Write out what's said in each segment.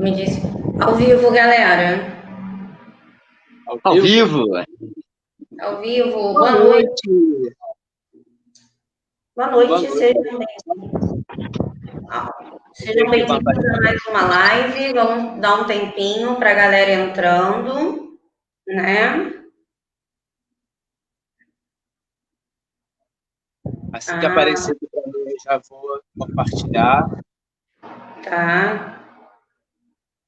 Me disse. Ao vivo, galera. Ao Ao vivo? vivo? Ao vivo. Boa Boa noite. noite. Boa Boa noite. noite. Sejam Aqui, boa bem-vindos tarde. a mais uma live. Vamos dar um tempinho para a galera entrando, né? Assim que Ah, aparecer para mim, eu já vou compartilhar. tá.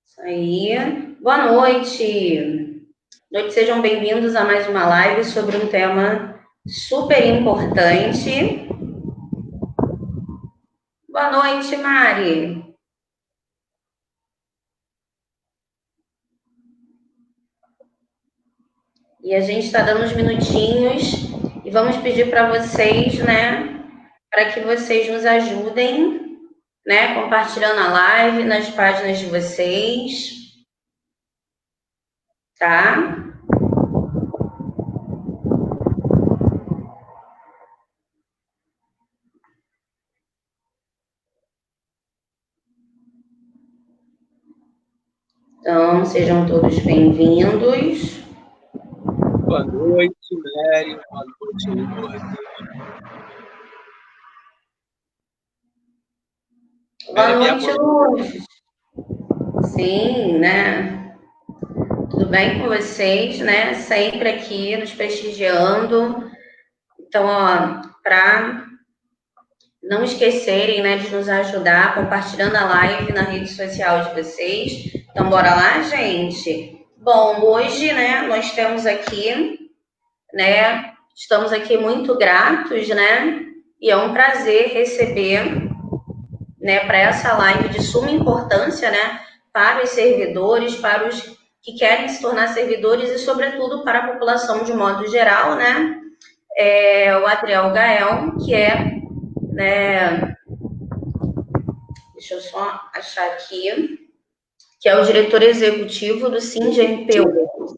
Isso aí. Boa noite. Sejam bem-vindos a mais uma live sobre um tema super importante. Boa noite, Mari. E a gente está dando uns minutinhos e vamos pedir para vocês, né, para que vocês nos ajudem, né, compartilhando a live nas páginas de vocês, tá? Então, sejam todos bem-vindos. Boa noite, Mary. Boa noite, Lourdes. Boa Mary, minha noite, boa noite. Luz. Sim, né? Tudo bem com vocês, né? Sempre aqui nos prestigiando. Então, ó, para não esquecerem, né, de nos ajudar compartilhando a live na rede social de vocês. Então, bora lá, gente? Bom, hoje, né, nós temos aqui, né, estamos aqui muito gratos, né, e é um prazer receber, né, para essa live de suma importância, né, para os servidores, para os que querem se tornar servidores e, sobretudo, para a população de modo geral, né, o Adriel Gael, que é, né, deixa eu só achar aqui, que é o diretor executivo do SINDI-MPU,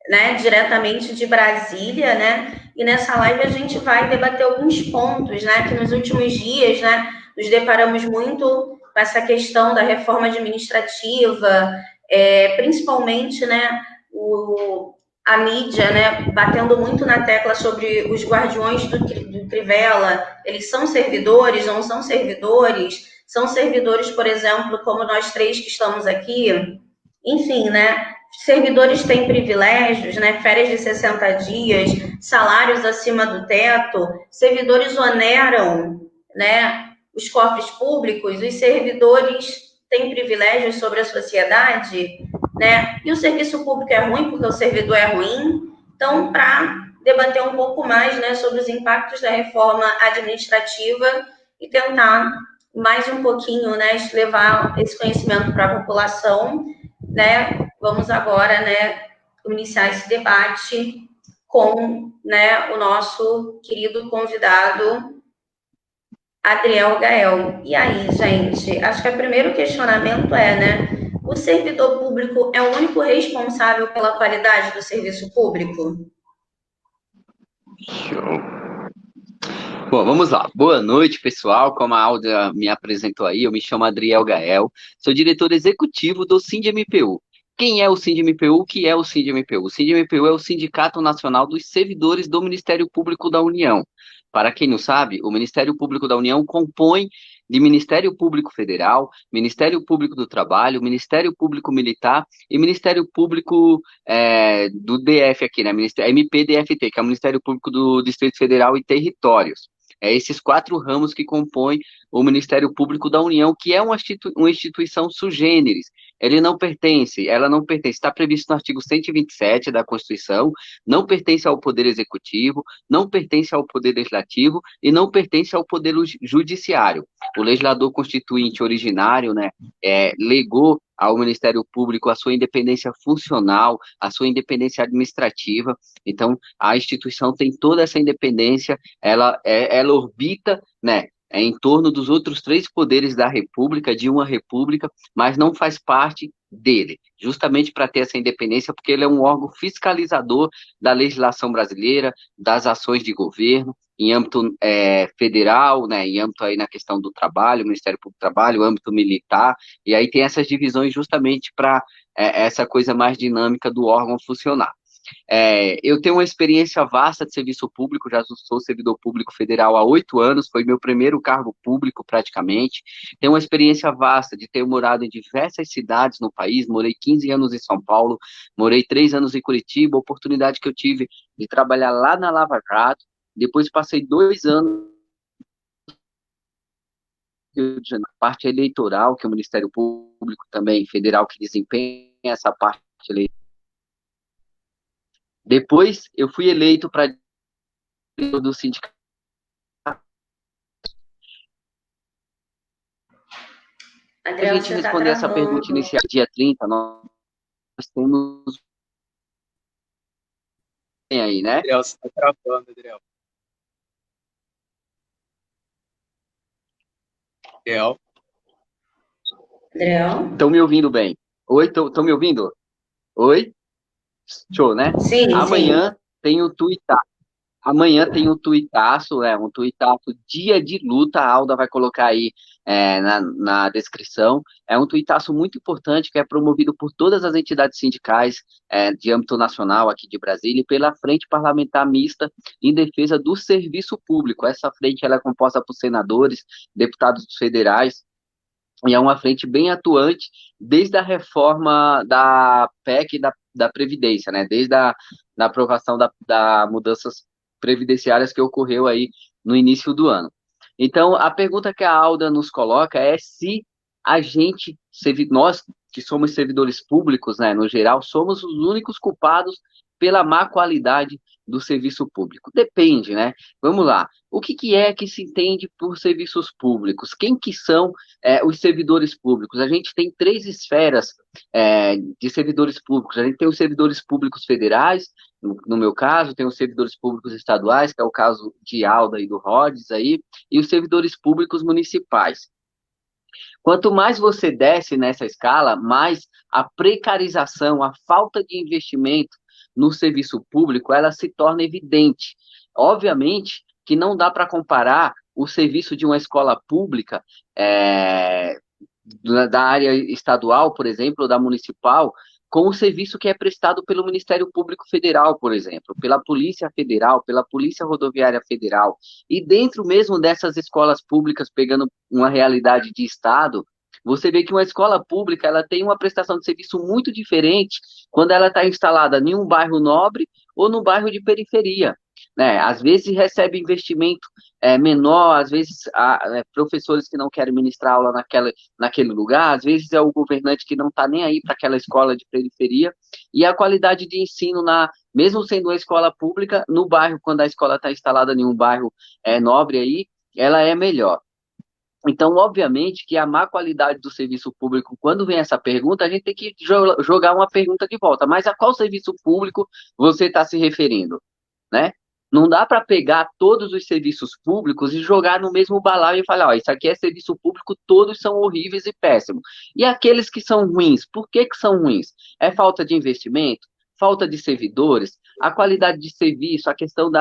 né, diretamente de Brasília, né, e nessa live a gente vai debater alguns pontos, né, que nos últimos dias, né, nos deparamos muito com essa questão da reforma administrativa, principalmente, né, a mídia, né, batendo muito na tecla sobre os guardiões do Crivella, eles são servidores, não são servidores, são servidores, por exemplo, como nós três que estamos aqui, enfim, né, servidores têm privilégios, né, férias de 60 dias, salários acima do teto, servidores oneram, né, os cofres públicos, os servidores têm privilégios sobre a sociedade, né? E o serviço público é ruim porque o servidor é ruim. Então, para debater um pouco mais, né, sobre os impactos da reforma administrativa e tentar mais um pouquinho, né, levar esse conhecimento para a população, né? Vamos agora, né, iniciar esse debate com, né, o nosso querido convidado Adriel Gael. E aí, gente, acho que o primeiro questionamento é, né, o servidor público é o único responsável pela qualidade do serviço público? Show. Bom, vamos lá. Boa noite, pessoal. Como a Alda me apresentou aí, eu me chamo Adriel Gael, sou diretor executivo do SINDI-MPU. Quem é o SINDI-MPU? O que é o SINDI-MPU? O SINDI-MPU é o Sindicato Nacional dos Servidores do Ministério Público da União. Para quem não sabe, o Ministério Público da União compõe de Ministério Público Federal, Ministério Público do Trabalho, Ministério Público Militar e Ministério Público do DF aqui, né? MPDFT, que é o Ministério Público do Distrito Federal e Territórios. É esses quatro ramos que compõem o Ministério Público da União, que é uma instituição sui generis. Ela não pertence, está previsto no artigo 127 da Constituição, não pertence ao Poder Executivo, não pertence ao Poder Legislativo e não pertence ao Poder Judiciário. O legislador constituinte originário, né, legou ao Ministério Público a sua independência funcional, a sua independência administrativa. Então, a instituição tem toda essa independência, ela orbita, né, em torno dos outros três poderes da República, de uma República, mas não faz parte dele, justamente para ter essa independência, porque ele é um órgão fiscalizador da legislação brasileira, das ações de governo, em âmbito federal, né, em âmbito aí na questão do trabalho, Ministério Público do Trabalho, âmbito militar, e aí tem essas divisões justamente para essa coisa mais dinâmica do órgão funcionar. Eu tenho uma experiência vasta de serviço público, já sou servidor público federal há 8 anos, foi meu primeiro cargo público praticamente. Tenho uma experiência vasta de ter morado em diversas cidades no país, morei 15 anos em São Paulo, morei 3 anos em Curitiba, oportunidade que eu tive de trabalhar lá na Lava Jato, depois passei 2 anos na parte eleitoral, que é o Ministério Público também federal que desempenha essa parte eleitoral. Depois eu fui eleito para do sindicato. A Adriel, gente você tá responder essa pergunta travando. inicial, dia 30, nós temos aí, né? Adriel, você está travando, Adriel. Adriel. Adriel? Estão me ouvindo bem? Oi, estão me ouvindo? Oi? Show, né? Sim, Amanhã tem o tuitaço. Amanhã tem um tuitaço, um tuitaço dia de luta, a Alda vai colocar aí na descrição. É um tuitaço muito importante que é promovido por todas as entidades sindicais de âmbito nacional aqui de Brasília e pela Frente Parlamentar Mista em defesa do serviço público. Essa frente ela é composta por senadores, deputados federais, e é uma frente bem atuante desde a reforma da PEC da Previdência, né? Desde da aprovação da mudanças previdenciárias que ocorreu aí no início do ano. Então, a pergunta que a Alda nos coloca é se a gente, nós que somos servidores públicos, né, no geral, somos os únicos culpados pela má qualidade do serviço público. Depende, né? Vamos lá. O que é que se entende por serviços públicos? Quem que são os servidores públicos? A gente tem 3 esferas de servidores públicos. A gente tem os servidores públicos federais, no meu caso, tem os servidores públicos estaduais, que é o caso de Alda e do Rhodes aí, e os servidores públicos municipais. Quanto mais você desce nessa escala, mais a precarização, a falta de investimento no serviço público, ela se torna evidente. Obviamente que não dá para comparar o serviço de uma escola pública da área estadual, por exemplo, ou da municipal, com o serviço que é prestado pelo Ministério Público Federal, por exemplo, pela Polícia Federal, pela Polícia Rodoviária Federal. E dentro mesmo dessas escolas públicas, pegando uma realidade de Estado, você vê que uma escola pública ela tem uma prestação de serviço muito diferente quando ela está instalada em um bairro nobre ou no bairro de periferia. Né? Às vezes recebe investimento menor, às vezes há professores que não querem ministrar aula naquele lugar, às vezes é o governante que não está nem aí para aquela escola de periferia, e a qualidade de ensino, mesmo sendo uma escola pública, no bairro, quando a escola está instalada em um bairro nobre aí, ela é melhor. Então, obviamente, que a má qualidade do serviço público, quando vem essa pergunta, a gente tem que jogar uma pergunta de volta. Mas a qual serviço público você está se referindo? Né? Não dá para pegar todos os serviços públicos e jogar no mesmo balaio e falar, ó, isso aqui é serviço público, todos são horríveis e péssimos. E aqueles que são ruins, por que são ruins? É falta de investimento? Falta de servidores? A qualidade de serviço, a questão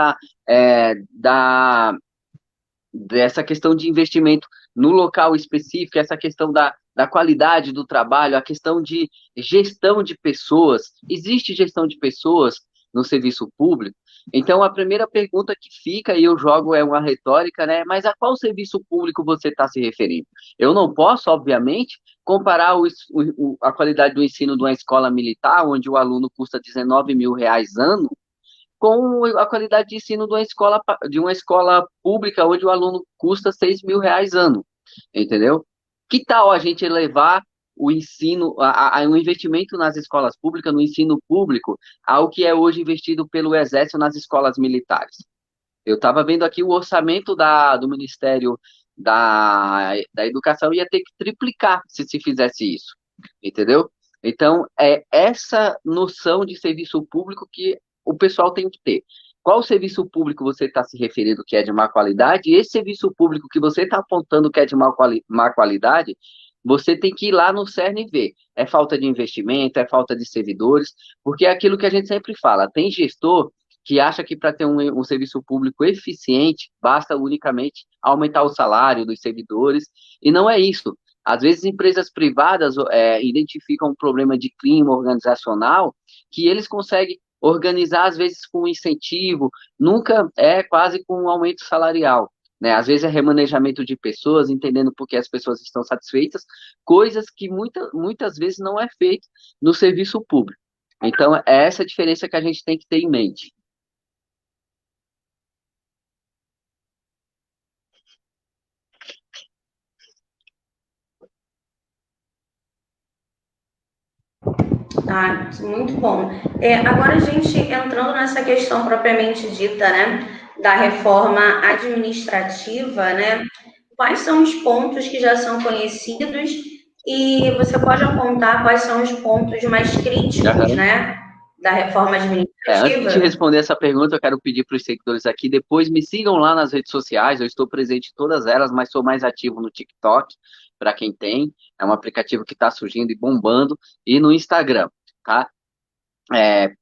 dessa questão de investimento no local específico, essa questão da qualidade do trabalho, a questão de gestão de pessoas. Existe gestão de pessoas no serviço público? Então, a primeira pergunta que fica, e eu jogo uma retórica, né? Mas a qual serviço público você está se referindo? Eu não posso, obviamente, comparar a qualidade do ensino de uma escola militar, onde o aluno custa R$19 mil ano, com a qualidade de ensino de uma escola pública, onde o aluno custa R$6 mil ano, entendeu? Que tal a gente levar o ensino, o investimento nas escolas públicas, no ensino público, ao que é hoje investido pelo Exército nas escolas militares? Eu estava vendo aqui o orçamento do Ministério da Educação ia ter que triplicar se fizesse isso, entendeu? Então, é essa noção de serviço público que o pessoal tem que ter. Qual serviço público você está se referindo que é de má qualidade? E esse serviço público que você está apontando que é de má qualidade, você tem que ir lá no CERN e ver. É falta de investimento, é falta de servidores, porque é aquilo que a gente sempre fala, tem gestor que acha que para ter um serviço público eficiente, basta unicamente aumentar o salário dos servidores, e não é isso. Às vezes, empresas privadas identificam um problema de clima organizacional que eles conseguem organizar, às vezes, com incentivo, nunca é quase com um aumento salarial. Né? Às vezes é remanejamento de pessoas, entendendo por que as pessoas estão satisfeitas, coisas que muitas vezes não é feito no serviço público. Então, é essa a diferença que a gente tem que ter em mente. Ah, muito bom. Agora a gente entrando nessa questão propriamente dita, né, da reforma administrativa, né, quais são os pontos que já são conhecidos e você pode apontar quais são os pontos mais críticos, né, da reforma Antes de administrativa? responder essa pergunta, eu quero pedir para os seguidores aqui, depois me sigam lá nas redes sociais, eu estou presente em todas elas, mas sou mais ativo no TikTok, para quem tem, é um aplicativo que está surgindo e bombando, e no Instagram, tá?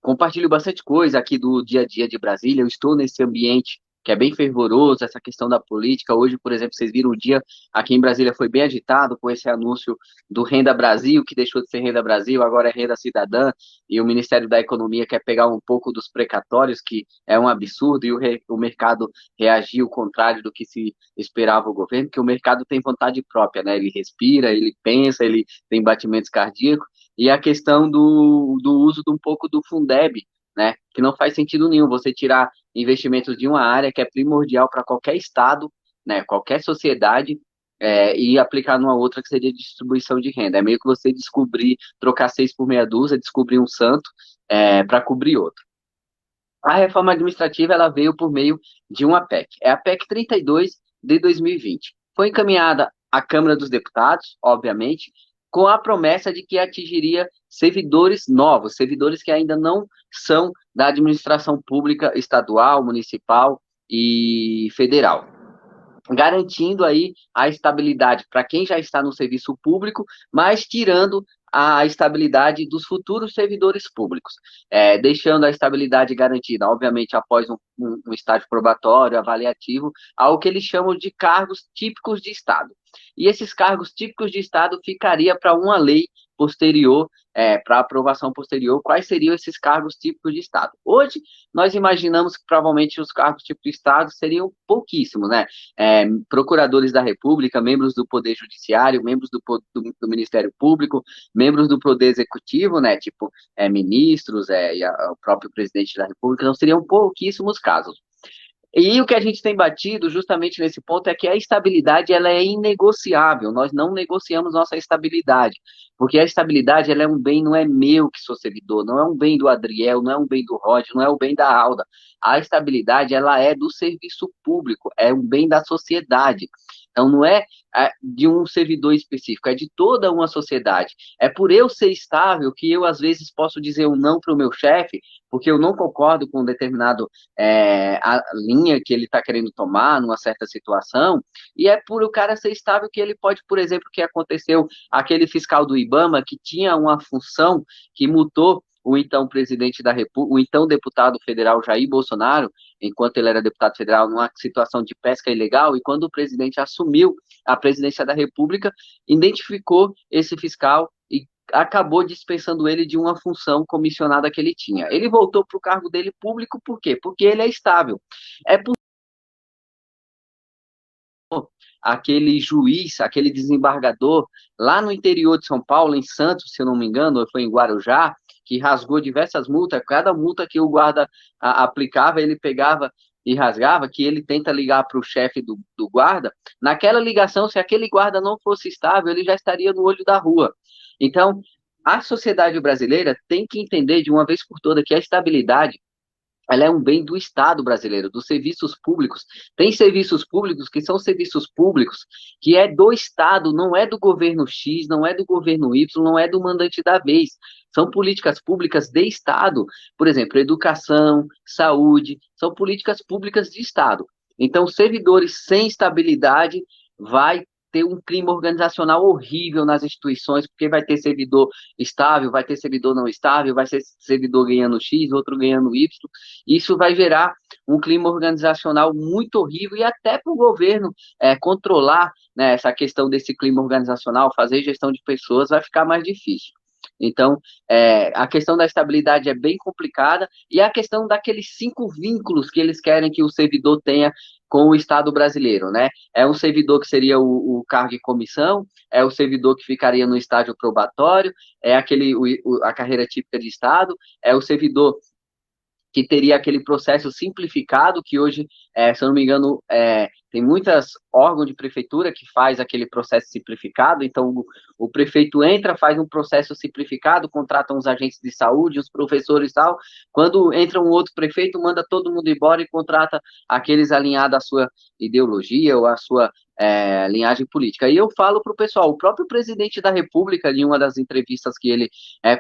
Compartilho bastante coisa aqui do dia a dia de Brasília. Eu estou nesse ambiente que é bem fervoroso, essa questão da política. Hoje, por exemplo, vocês viram o dia aqui em Brasília foi bem agitado com esse anúncio do Renda Brasil, que deixou de ser Renda Brasil, agora é Renda Cidadã, e o Ministério da Economia quer pegar um pouco dos precatórios, que é um absurdo, e o mercado reagiu ao contrário do que se esperava o governo, que o mercado tem vontade própria, né? Ele respira, ele pensa, ele tem batimentos cardíacos, e a questão do uso de um pouco do Fundeb, né? Que não faz sentido nenhum você tirar investimentos de uma área que é primordial para qualquer estado, né? Qualquer sociedade, e aplicar numa outra que seria distribuição de renda. É meio que você trocar 6 por meia dúzia, descobrir um santo para cobrir outro. A reforma administrativa ela veio por meio de uma PEC. É a PEC 32 de 2020. Foi encaminhada à Câmara dos Deputados, obviamente, com a promessa de que atingiria servidores novos, servidores que ainda não são da administração pública estadual, municipal e federal, garantindo aí a estabilidade para quem já está no serviço público, mas tirando a estabilidade dos futuros servidores públicos, deixando a estabilidade garantida, obviamente, após um estágio probatório, avaliativo, ao que eles chamam de cargos típicos de Estado. E esses cargos típicos de Estado ficaria para uma lei posterior, para aprovação posterior, quais seriam esses cargos típicos de Estado. Hoje, nós imaginamos que provavelmente os cargos típicos de Estado seriam pouquíssimos, né? Procuradores da República, membros do Poder Judiciário, membros do Ministério Público, membros do Poder Executivo, né, tipo ministros e o próprio presidente da República, não seriam pouquíssimos casos. E o que a gente tem batido justamente nesse ponto é que a estabilidade ela é inegociável, nós não negociamos nossa estabilidade, porque a estabilidade ela é um bem, não é meu que sou servidor, não é um bem do Adriel, não é um bem do Roger, não é o bem da Alda. A estabilidade ela é do serviço público, é um bem da sociedade. Então não é de um servidor específico, é de toda uma sociedade. É por eu ser estável que eu às vezes posso dizer um não para o meu chefe, porque eu não concordo com determinado a linha que ele está querendo tomar numa certa situação, e é por o cara ser estável que ele pode, por exemplo, que aconteceu aquele fiscal do IBAMA que tinha uma função que multou o então presidente da República, o então deputado federal Jair Bolsonaro, enquanto ele era deputado federal, numa situação de pesca ilegal, e quando o presidente assumiu a presidência da República, identificou esse fiscal e acabou dispensando ele de uma função comissionada que ele tinha. Ele voltou para o cargo dele público, por quê? Porque ele é estável. É por aquele juiz, aquele desembargador, lá no interior de São Paulo, em Santos, se eu não me engano, ou foi em Guarujá, que rasgou diversas multas, cada multa que o guarda aplicava, ele pegava e rasgava, que ele tenta ligar para o chefe do guarda, naquela ligação, se aquele guarda não fosse estável, ele já estaria no olho da rua. Então, a sociedade brasileira tem que entender de uma vez por toda que a estabilidade ela é um bem do Estado brasileiro, dos serviços públicos. Tem serviços públicos que são serviços públicos que é do Estado, não é do governo X, não é do governo Y, não é do mandante da vez. São políticas públicas de Estado. Por exemplo, educação, saúde, são políticas públicas de Estado. Então, servidores sem estabilidade vai ter um clima organizacional horrível nas instituições, porque vai ter servidor estável, vai ter servidor não estável, vai ser servidor ganhando X, outro ganhando Y. Isso vai gerar um clima organizacional muito horrível e até para o governo controlar, né, essa questão desse clima organizacional, fazer gestão de pessoas vai ficar mais difícil. Então, a questão da estabilidade é bem complicada e a questão daqueles 5 vínculos que eles querem que o servidor tenha com o Estado brasileiro, né? É um servidor que seria o cargo e comissão, é o servidor que ficaria no estágio probatório, é a carreira típica de Estado, é o servidor que teria aquele processo simplificado, que hoje, se eu não me engano, tem muitos órgãos de prefeitura que faz aquele processo simplificado, então o prefeito entra, faz um processo simplificado, contrata uns agentes de saúde, os professores e tal, quando entra um outro prefeito, manda todo mundo embora e contrata aqueles alinhados à sua ideologia ou à sua linhagem política. E eu falo para o pessoal, o próprio presidente da República, em uma das entrevistas que ele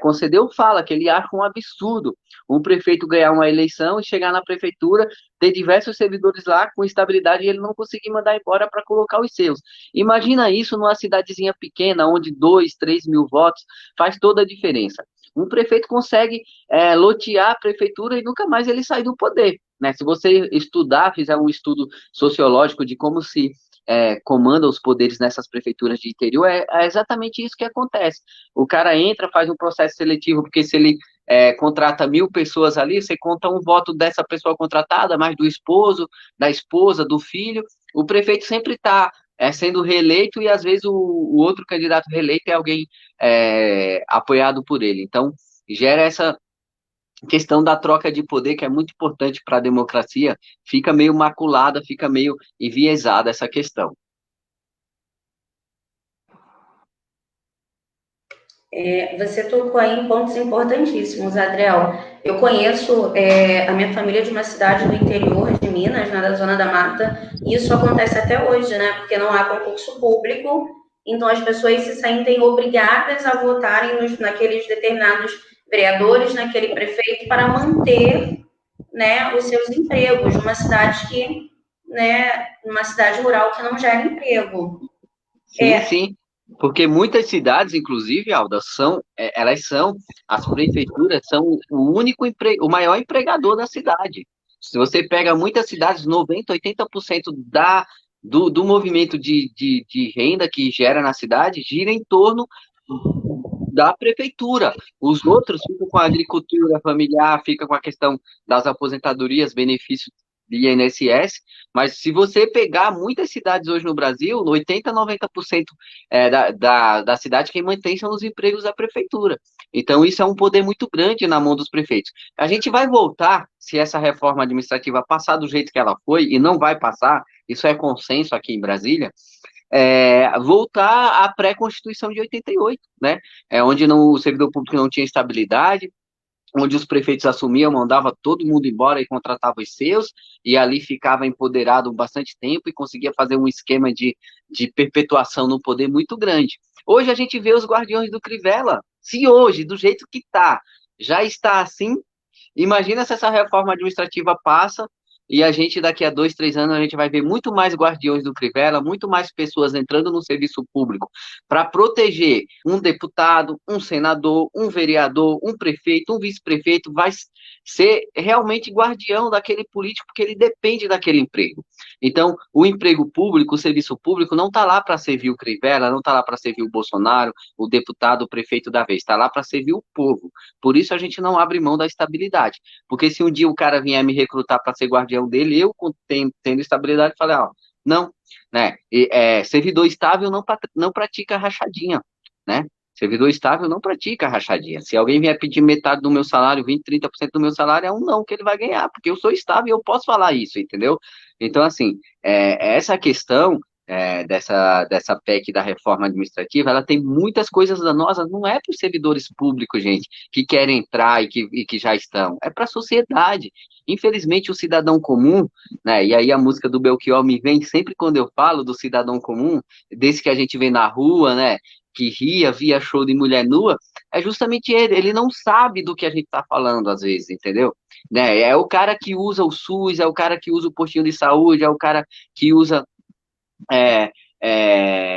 concedeu, fala que ele acha um absurdo um prefeito ganhar uma eleição e chegar na prefeitura, ter diversos servidores lá com estabilidade e ele não conseguir mandar embora para colocar os seus. Imagina isso numa cidadezinha pequena, onde 2, 3 mil votos faz toda a diferença. Um prefeito consegue lotear a prefeitura e nunca mais ele sai do poder. Né? Se você estudar, fizer um estudo sociológico de como se comanda os poderes nessas prefeituras de interior, é exatamente isso que acontece. O cara entra, faz um processo seletivo, porque se ele contrata 1.000 pessoas ali, você conta um voto dessa pessoa contratada, mais do esposo, da esposa, do filho, o prefeito sempre está sendo reeleito e às vezes o outro candidato reeleito é alguém apoiado por ele. Então, gera essa questão da troca de poder, que é muito importante para a democracia, fica meio maculada, fica meio enviesada essa questão. Você tocou aí em pontos importantíssimos, Adriel. Eu conheço a minha família de uma cidade do interior de Minas, da Zona da Mata, e isso acontece até hoje, né? Porque não há concurso público, então as pessoas se sentem obrigadas a votarem naqueles determinados vereadores, naquele prefeito, para manter, né, os seus empregos numa cidade numa cidade rural que não gera emprego. Sim, sim. Porque muitas cidades, inclusive, Alda, as prefeituras são o maior empregador da cidade. Se você pega muitas cidades, 90%, 80% do movimento de renda que gera na cidade gira em torno da prefeitura. Os outros ficam com a agricultura familiar, fica com a questão das aposentadorias, benefícios de INSS, mas se você pegar muitas cidades hoje no Brasil, 80%, 90% da cidade, quem mantém são os empregos da prefeitura. Então, isso é um poder muito grande na mão dos prefeitos. A gente vai voltar, se essa reforma administrativa passar do jeito que ela foi, e não vai passar, isso é consenso aqui em Brasília, voltar à pré-constituição de 88, né? Onde o servidor público não tinha estabilidade, onde os prefeitos assumiam, mandava todo mundo embora e contratava os seus, e ali ficava empoderado bastante tempo e conseguia fazer um esquema de perpetuação no poder muito grande. Hoje a gente vê os guardiões do Crivella. Se hoje, do jeito que já está assim, imagina se essa reforma administrativa passa e a gente, daqui a 2, 3 anos, a gente vai ver muito mais guardiões do Crivella, muito mais pessoas entrando no serviço público para proteger um deputado, um senador, um vereador, um prefeito, um vice-prefeito, vai ser realmente guardião daquele político, porque ele depende daquele emprego. Então, o emprego público, o serviço público, não está lá para servir o Crivella, não está lá para servir o Bolsonaro, o deputado, o prefeito da vez, está lá para servir o povo. Por isso a gente não abre mão da estabilidade. Porque se um dia o cara vier me recrutar para ser guardião dele, eu tendo estabilidade, falei, não, né? Servidor estável não pratica rachadinha, né? Servidor estável não pratica rachadinha. Se alguém vier pedir metade do meu salário, 20, 30% do meu salário, é um não que ele vai ganhar, porque eu sou estável e eu posso falar isso, entendeu? Então, assim, essa questão dessa PEC da reforma administrativa, ela tem muitas coisas danosas, não é para os servidores públicos, gente, que querem entrar e que já estão, é para a sociedade. Infelizmente, o cidadão comum, né, e aí a música do Belchior me vem sempre quando eu falo do cidadão comum, desse que a gente vê na rua, né, que ria, via show de mulher nua, é justamente ele não sabe do que a gente está falando às vezes, entendeu? Né, é o cara que usa o SUS, é o cara que usa o postinho de saúde, é o cara que usa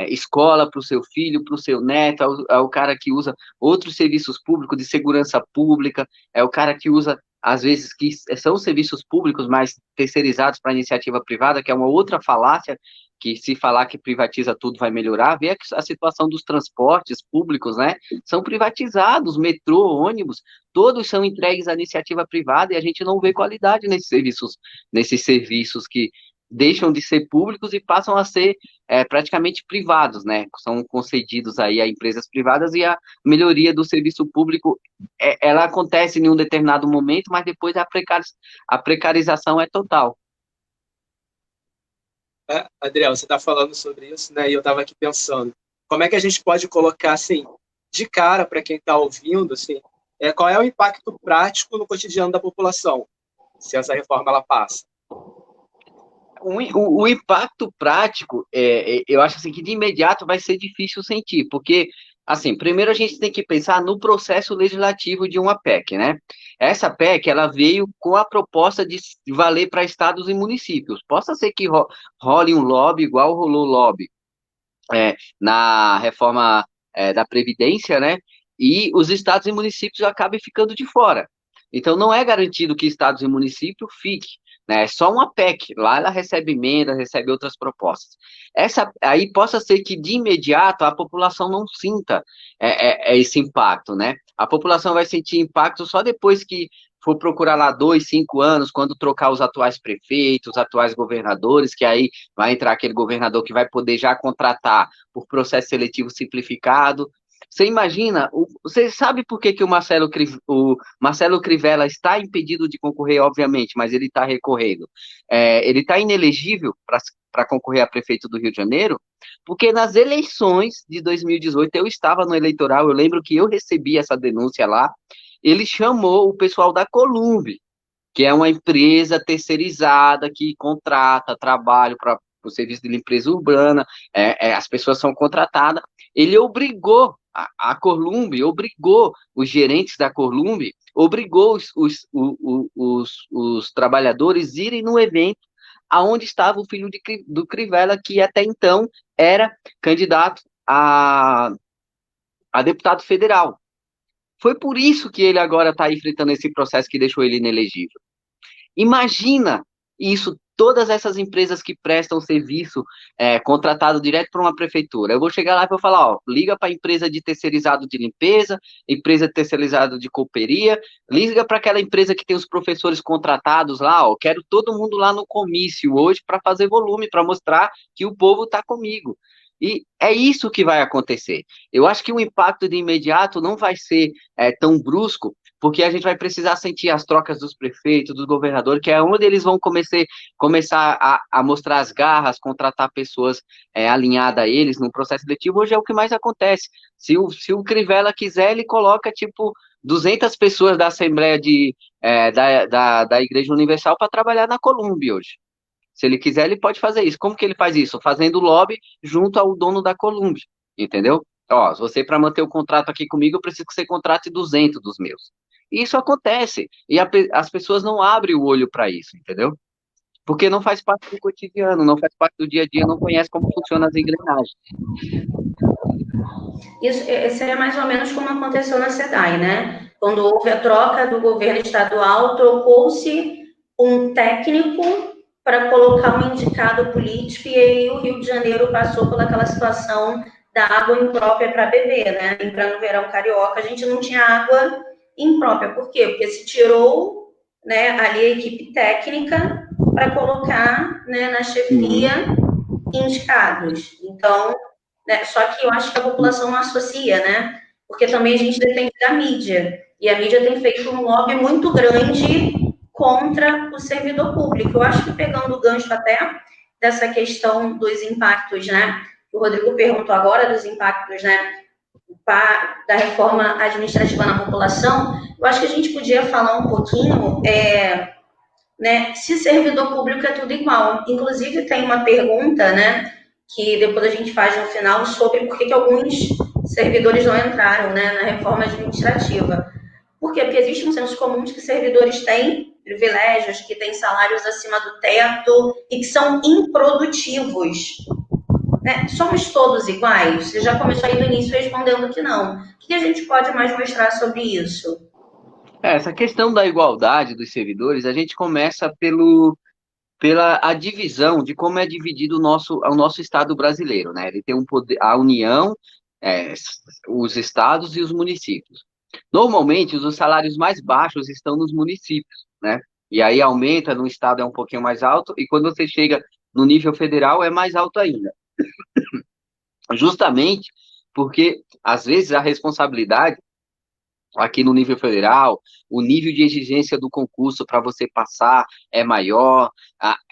escola para o seu filho, para o seu neto, é o cara que usa outros serviços públicos de segurança pública, é o cara que usa, às vezes, que são serviços públicos, mas terceirizados para iniciativa privada, que é uma outra falácia, que se falar que privatiza tudo vai melhorar, vê a situação dos transportes públicos, né? São privatizados, metrô, ônibus, todos são entregues à iniciativa privada e a gente não vê qualidade nesses serviços que deixam de ser públicos e passam a ser praticamente privados, né? São concedidos aí a empresas privadas e a melhoria do serviço público, ela acontece em um determinado momento, mas depois a precarização é total. Adriel, você está falando sobre isso, né? E eu estava aqui pensando, como é que a gente pode colocar, assim, de cara para quem está ouvindo, assim, qual é o impacto prático no cotidiano da população, se essa reforma ela passa? O impacto prático, eu acho assim que de imediato vai ser difícil sentir, porque, assim, primeiro a gente tem que pensar no processo legislativo de uma PEC, né? Essa PEC, ela veio com a proposta de valer para estados e municípios. Possa ser que role um lobby, igual rolou o lobby na reforma da Previdência, né? E os estados e municípios acabem ficando de fora. Então, não é garantido que estados e municípios fiquem, né? É só uma PEC. Lá ela recebe emenda, recebe outras propostas. Essa aí possa ser que, de imediato, a população não sinta esse impacto, né? A população vai sentir impacto só depois que for procurar lá 2, 5 anos, quando trocar os atuais prefeitos, os atuais governadores, que aí vai entrar aquele governador que vai poder já contratar por processo seletivo simplificado. Você imagina, você sabe por que, que o Marcelo Crivella está impedido de concorrer, obviamente, mas ele está recorrendo. Ele está inelegível para concorrer a prefeito do Rio de Janeiro, porque nas eleições de 2018 eu estava no eleitoral, eu lembro que eu recebi essa denúncia lá, ele chamou o pessoal da Columbi, que é uma empresa terceirizada que contrata trabalho para o serviço de limpeza urbana, as pessoas são contratadas. Ele obrigou a Columbi, obrigou os gerentes da Columbi, obrigou os trabalhadores a irem no evento aonde estava o filho do Crivella, que até então era candidato a deputado federal. Foi por isso que ele agora está enfrentando esse processo que deixou ele inelegível. Imagina isso, todas essas empresas que prestam serviço contratado direto para uma prefeitura. Eu vou chegar lá e vou falar, ó, liga para a empresa de terceirizado de limpeza, empresa terceirizada de cooperia, liga para aquela empresa que tem os professores contratados lá, ó, quero todo mundo lá no comício hoje para fazer volume, para mostrar que o povo está comigo. E é isso que vai acontecer. Eu acho que o impacto de imediato não vai ser tão brusco, porque a gente vai precisar sentir as trocas dos prefeitos, dos governadores, que é onde eles vão começar a mostrar as garras, contratar pessoas alinhadas a eles no processo seletivo. Hoje é o que mais acontece. Se o Crivella quiser, ele coloca, tipo, 200 pessoas da Assembleia da Igreja Universal para trabalhar na Columbi hoje. Se ele quiser, ele pode fazer isso. Como que ele faz isso? Fazendo lobby junto ao dono da Columbi, entendeu? Ó, você, para manter o contrato aqui comigo, eu preciso que você contrate 200 dos meus. E isso acontece. E as pessoas não abrem o olho para isso, entendeu? Porque não faz parte do cotidiano, não faz parte do dia a dia, não conhece como funcionam as engrenagens. Isso é mais ou menos como aconteceu na SEDAI, né? Quando houve a troca do governo estadual, trocou-se um técnico para colocar um indicado político, e aí o Rio de Janeiro passou por aquela situação da água imprópria para beber, né? Entrando no verão carioca, a gente não tinha água imprópria. Por quê? Porque se tirou, né, ali a equipe técnica para colocar, né, na chefia indicados. Então, né, só que eu acho que a população não associa, né? Porque também a gente depende da mídia. E a mídia tem feito um lobby muito grande contra o servidor público. Eu acho que pegando o gancho até dessa questão dos impactos, né? O Rodrigo perguntou agora dos impactos, né, da reforma administrativa na população. Eu acho que a gente podia falar um pouquinho, né, se servidor público é tudo igual. Inclusive tem uma pergunta, né, que depois a gente faz no final sobre por que alguns servidores não entraram, né, na reforma administrativa. Por quê? Porque existe um senso comum de que servidores têm privilégios, que têm salários acima do teto e que são improdutivos. né? Somos todos iguais? Você já começou aí no início respondendo que não. O que a gente pode mais mostrar sobre isso? Essa questão da igualdade dos servidores, a gente começa pela a divisão de como é dividido o nosso Estado brasileiro, né? Ele tem um poder, a União, é, os estados e os municípios. Normalmente, os salários mais baixos estão nos municípios, né? E aí aumenta, no estado é um pouquinho mais alto, e quando você chega no nível federal é mais alto ainda. Justamente porque, às vezes, a responsabilidade aqui no nível federal, o nível de exigência do concurso para você passar é maior.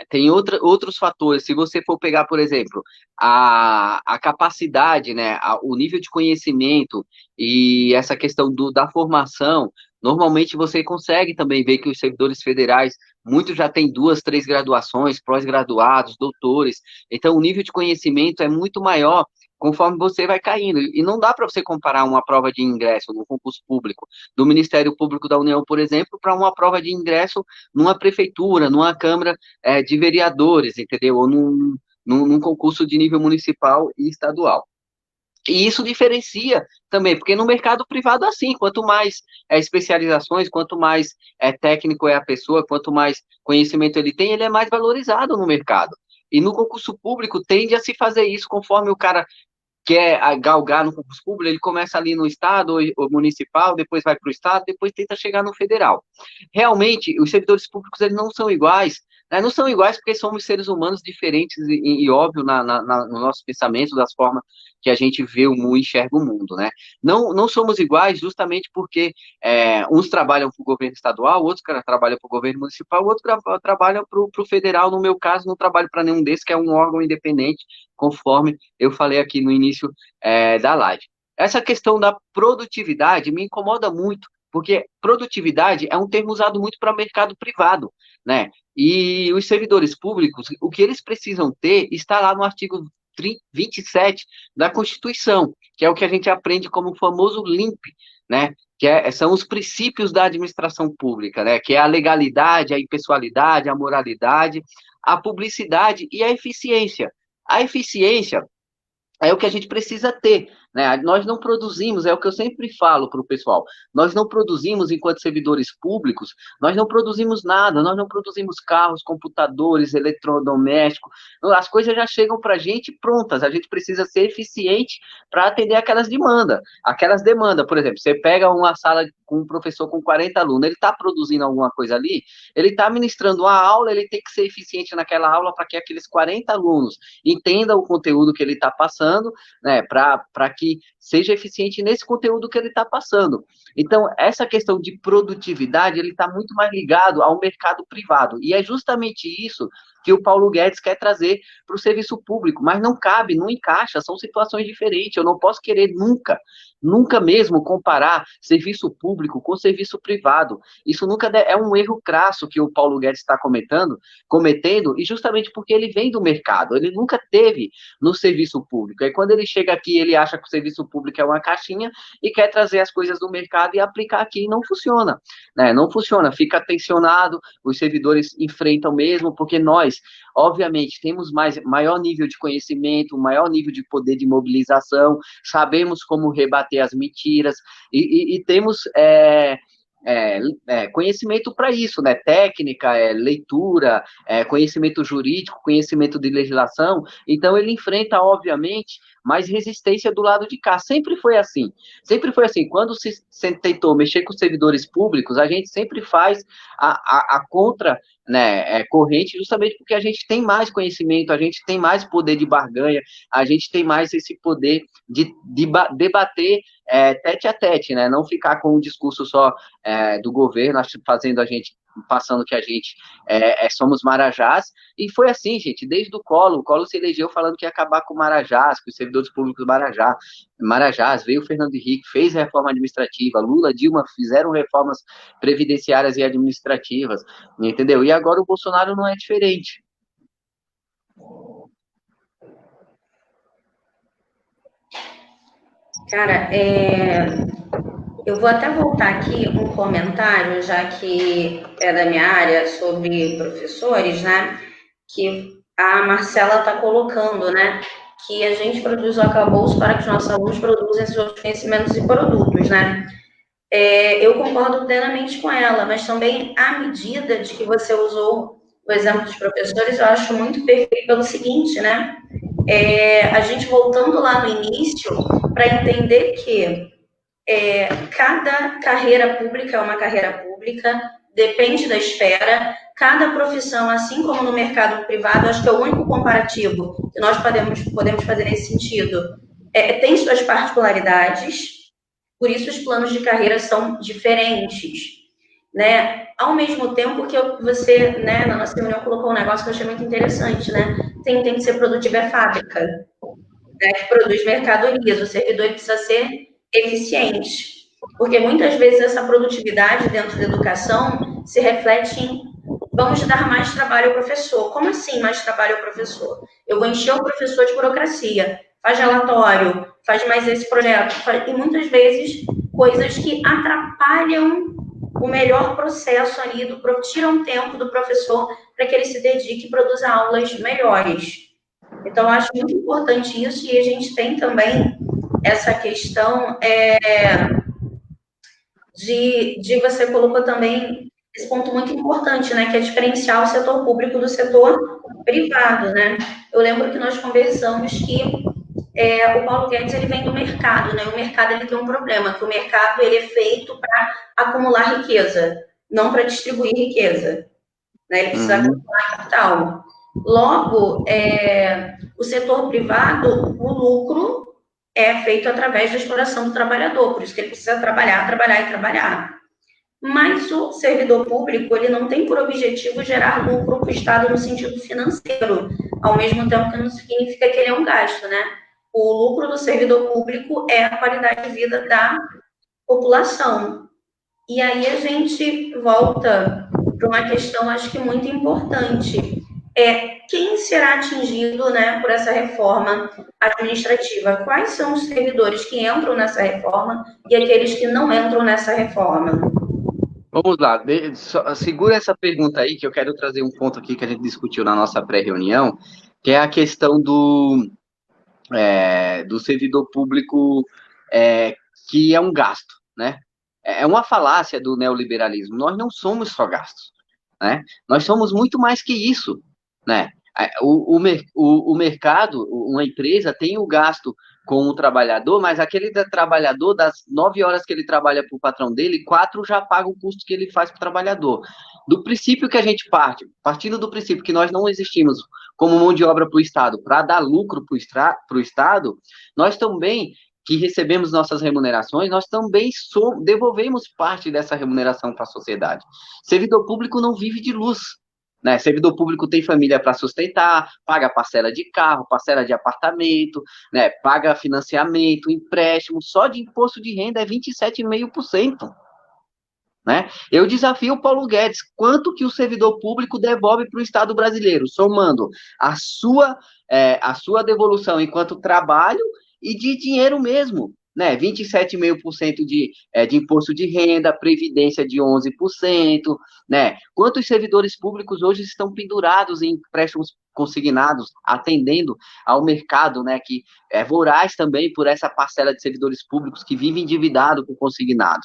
Tem outros fatores. Se você for pegar, por exemplo, a capacidade, né, o nível de conhecimento e essa questão da formação, normalmente você consegue também ver que os servidores federais, muitos já têm 2, 3 graduações, pós-graduados, doutores. Então, o nível de conhecimento é muito maior conforme você vai caindo. E não dá para você comparar uma prova de ingresso no concurso público do Ministério Público da União, por exemplo, para uma prova de ingresso numa prefeitura, numa Câmara de Vereadores, entendeu? Ou num concurso de nível municipal e estadual. E isso diferencia também, porque no mercado privado, assim, quanto mais especializações, quanto mais técnico é a pessoa, quanto mais conhecimento ele é mais valorizado no mercado. E no concurso público tende a se fazer isso conforme o cara quer galgar no concurso público, ele começa ali no estado ou municipal, depois vai para o estado, depois tenta chegar no federal. Realmente, os servidores públicos eles não são iguais, né? Não são iguais porque somos seres humanos diferentes e óbvio, no nosso pensamento, das formas que a gente vê o mundo, enxerga o mundo, né? Não somos iguais justamente porque uns trabalham para o governo estadual, outros trabalham para o governo municipal, outros trabalham para o federal. No meu caso, não trabalho para nenhum desses, que é um órgão independente, conforme eu falei aqui no início da live. Essa questão da produtividade me incomoda muito, porque produtividade é um termo usado muito para mercado privado, né? E os servidores públicos, o que eles precisam ter está lá no artigo 27 da Constituição, que é o que a gente aprende como o famoso LIMP, né? São os princípios da administração pública, né? Que é a legalidade, a impessoalidade, a moralidade, a publicidade e a eficiência. A eficiência é o que a gente precisa ter, né? Nós não produzimos, é o que eu sempre falo para o pessoal, nós não produzimos, enquanto servidores públicos, nós não produzimos nada, nós não produzimos carros, computadores, eletrodomésticos, as coisas já chegam para a gente prontas, a gente precisa ser eficiente para atender aquelas demandas, por exemplo, você pega uma sala com um professor com 40 alunos, ele está produzindo alguma coisa ali, ele está ministrando uma aula, ele tem que ser eficiente naquela aula para que aqueles 40 alunos entendam o conteúdo que ele está passando, né, para que seja eficiente nesse conteúdo que ele está passando. Então, essa questão de produtividade, ele está muito mais ligado ao mercado privado, e é justamente isso que o Paulo Guedes quer trazer para o serviço público, mas não cabe, não encaixa, são situações diferentes, eu não posso querer nunca mesmo comparar serviço público com serviço privado. Isso nunca é um erro crasso que o Paulo Guedes está cometendo, e justamente porque ele vem do mercado, ele nunca teve no serviço público. Aí quando ele chega aqui, ele acha que o serviço público é uma caixinha e quer trazer as coisas do mercado e aplicar aqui, e não funciona, né? Não funciona, fica tensionado, os servidores enfrentam mesmo, porque nós, obviamente, temos maior nível de conhecimento, maior nível de poder de mobilização, sabemos como rebater as mentiras e temos conhecimento para isso, né? Técnica, leitura, conhecimento jurídico, conhecimento de legislação. Então ele enfrenta, obviamente, mais resistência do lado de cá. Sempre foi assim. Sempre foi assim. Quando se tentou mexer com os servidores públicos, a gente sempre faz a contra, né, corrente, justamente porque a gente tem mais conhecimento, a gente tem mais poder de barganha, a gente tem mais esse poder de debater tete a tete, né? Não ficar com um discurso só do governo, fazendo a gente, passando que a gente somos marajás, e foi assim, gente, desde o Collor se elegeu falando que ia acabar com o Marajás, com os servidores públicos Marajás, veio o Fernando Henrique, fez reforma administrativa, Lula, Dilma fizeram reformas previdenciárias e administrativas, entendeu? E agora o Bolsonaro não é diferente. Cara, eu vou até voltar aqui um comentário, já que é da minha área, sobre professores, né? Que a Marcela está colocando, né? que a gente produz o arcabouço para que os nossos alunos produzam esses outros conhecimentos e produtos, né? Eu concordo plenamente com ela, mas também à medida de que você usou o exemplo dos professores, eu acho muito perfeito pelo seguinte, né? A gente voltando lá no início, para entender que cada carreira pública é uma carreira pública, depende da esfera, cada profissão, assim como no mercado privado, acho que é o único comparativo que nós podemos fazer nesse sentido, tem suas particularidades, por isso os planos de carreira são diferentes, né? Ao mesmo tempo que você, né, na nossa reunião colocou um negócio que eu achei muito interessante, né? Tem que ser produtivo é fábrica, né, que produz mercadorias, o servidor precisa ser eficiente, porque muitas vezes essa produtividade dentro da educação se reflete em vamos dar mais trabalho ao professor. Como assim mais trabalho ao professor? Eu vou encher o professor de burocracia, faz relatório, faz mais esse projeto, e muitas vezes coisas que atrapalham o melhor processo ali, tiram tempo do professor para que ele se dedique e produza aulas melhores. Então, eu acho muito importante isso, e a gente tem também essa questão de você colocou também esse ponto muito importante, né, que é diferenciar o setor público do setor privado, né? Eu lembro que nós conversamos que o Paulo Guedes ele vem do mercado, né? O mercado ele tem um problema, que o mercado ele é feito para acumular riqueza, não para distribuir riqueza, né? Ele precisa acumular capital. Logo, o setor privado, o lucro é feito através da exploração do trabalhador, por isso que ele precisa trabalhar, trabalhar e trabalhar. Mas o servidor público, ele não tem por objetivo gerar lucro para o Estado no sentido financeiro, ao mesmo tempo que não significa que ele é um gasto, né? O lucro do servidor público é a qualidade de vida da população. E aí a gente volta para uma questão, acho que muito importante. Quem será atingido, né, por essa reforma administrativa? Quais são os servidores que entram nessa reforma e aqueles que não entram nessa reforma? Vamos lá, segura essa pergunta aí, que eu quero trazer um ponto aqui que a gente discutiu na nossa pré-reunião, que é a questão do servidor público que é um gasto, né? É uma falácia do neoliberalismo. Nós não somos só gastos, né? Nós somos muito mais que isso, né? O mercado, uma empresa tem o gasto com o trabalhador, mas aquele trabalhador, das 9 horas que ele trabalha para o patrão dele, 4 já paga o custo que ele faz para o trabalhador. Do princípio que a gente partindo do princípio que nós não existimos como mão de obra para o Estado, para dar lucro para o Estado, nós também, que recebemos nossas remunerações, nós também devolvemos parte dessa remuneração para a sociedade. Servidor público não vive de luz, né? Servidor público tem família para sustentar, paga parcela de carro, parcela de apartamento, né? Paga financiamento, empréstimo, só de imposto de renda é 27,5%. Né? Eu desafio o Paulo Guedes, quanto que o servidor público devolve para o Estado brasileiro, somando a sua devolução enquanto trabalho e de dinheiro mesmo, né? 27,5% de imposto de renda, previdência de 11%, né? Quantos servidores públicos hoje estão pendurados em empréstimos consignados, atendendo ao mercado, né, que é voraz também por essa parcela de servidores públicos que vive endividado com consignados,